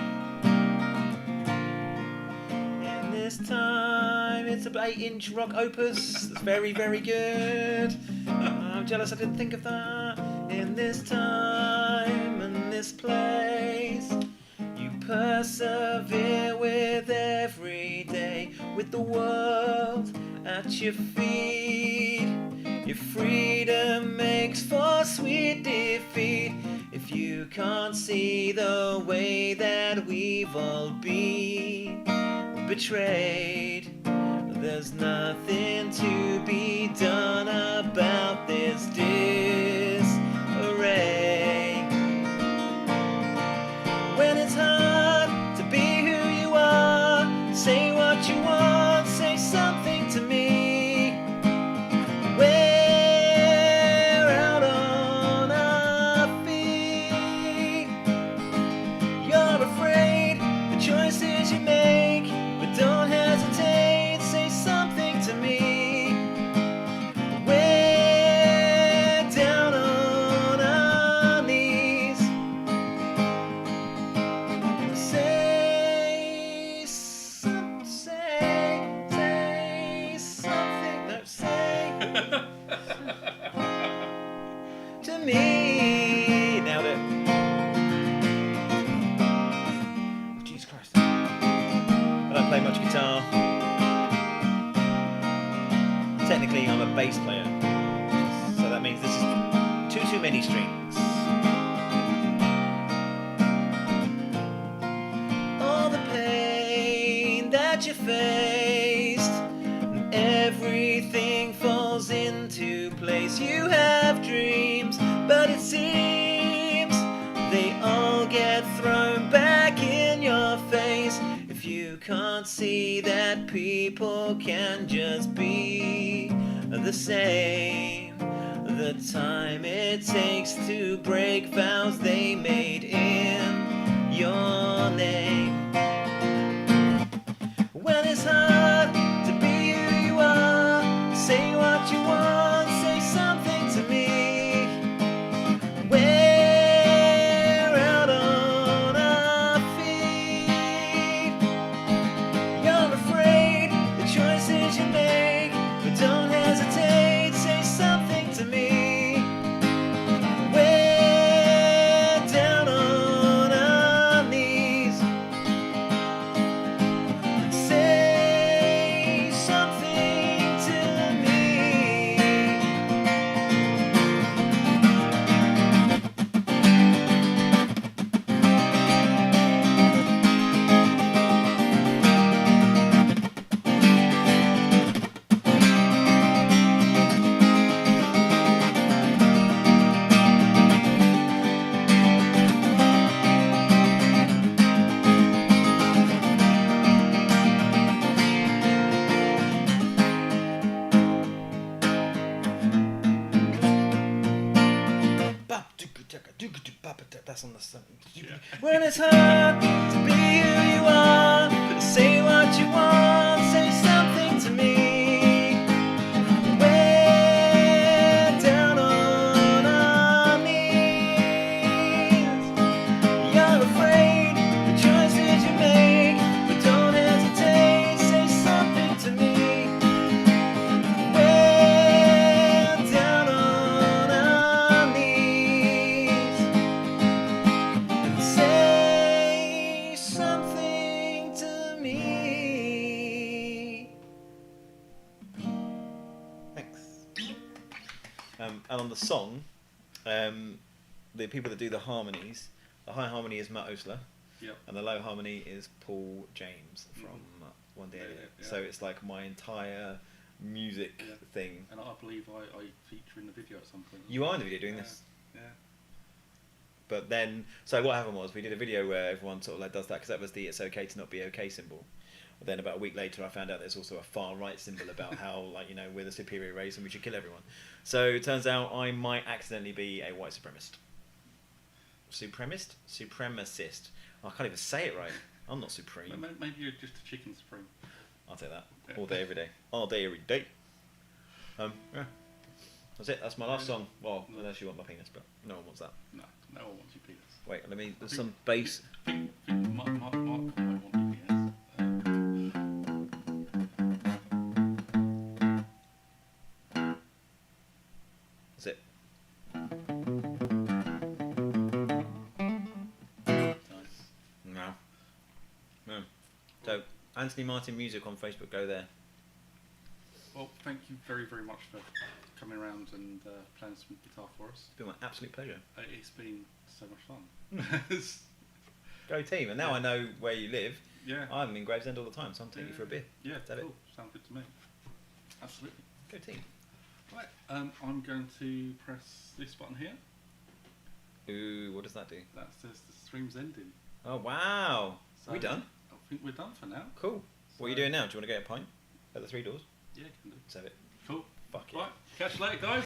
In this time, it's an 8-inch rock opus. That's very, very good. I'm jealous I didn't think of that. In this time and this place, you persevere with every day, with the world at your feet. Your freedom makes for sweet defeat. If you can't see the way that we've all been betrayed, there's nothing to be done about this disarray. When it's hard to be who you are, say what you want, say something to me. We're out on our feet. You're afraid the choices you make, but don't hesitate, say something to me. We're down on our knees. Say something, no, say to me. Nailed it. Oh, Jesus Christ. I don't play much guitar. Technically, I'm a bass player, so that means this is too many strings. All the pain that you faced, and everything falls into place. You have dreams, but it seems they all get thrown back in your face. If you can't see that people can just be the same, the time it takes to break vows they made in your name. When it's hard to be who you are, say what you want, say something to me. We're out on our feet. You're afraid the choices you make, but don't hesitate, say something to me. We're When it's hard to be who you are, say what you want, say something to me. We're down on our knees. You're afraid the choices you make, but don't hesitate, say something to me. We're down on our knees. Say something to me. Thanks. And on the song, the people that do the harmonies, the high harmony is Matt Osler, Yep. and the low harmony is Paul James from One Day. Yeah. So it's like my entire music Yeah. thing. And I believe I feature in the video at some point. You are in the video doing Yeah. this. Yeah. But then, so what happened was we did a video where everyone sort of like does that because that was the "it's okay to not be okay" symbol. But then about a week later, I found out there's also a far right symbol about how, like, you know, we're the superior race and we should kill everyone. So it turns out I might accidentally be a white supremacist. Supremacist. I can't even say it right. I'm not supreme. Maybe you're just a chicken supreme. I'll take that Yeah. all day, every day. All day, every day. Yeah. That's it. That's my last song. Well, unless you want my penis, but no one wants that. No one wants your penis. Wait, let me. There's some bass. Mark might want your penis. That's it. Nice. No. No. So, Anthony Martin Music on Facebook, go there. Well, thank you very, very much for coming around and playing some guitar for us. It's been my absolute pleasure. It's been so much fun. Go team. And now Yeah. I know where you live. Yeah. I'm in Gravesend all the time, so I'm taking you for a beer. Yeah, Is that cool. Sounds good to me. Absolutely. Go team. Right, I'm going to press this button here. Ooh, what does that do? That says the stream's ending. Oh, wow. So we done? I think we're done for now. Cool. What are you So- doing now? Do you want to get a pint at the 3 Doors? Yeah, can do. Let's have it. Cool. Fuck it. Right, catch you later, guys.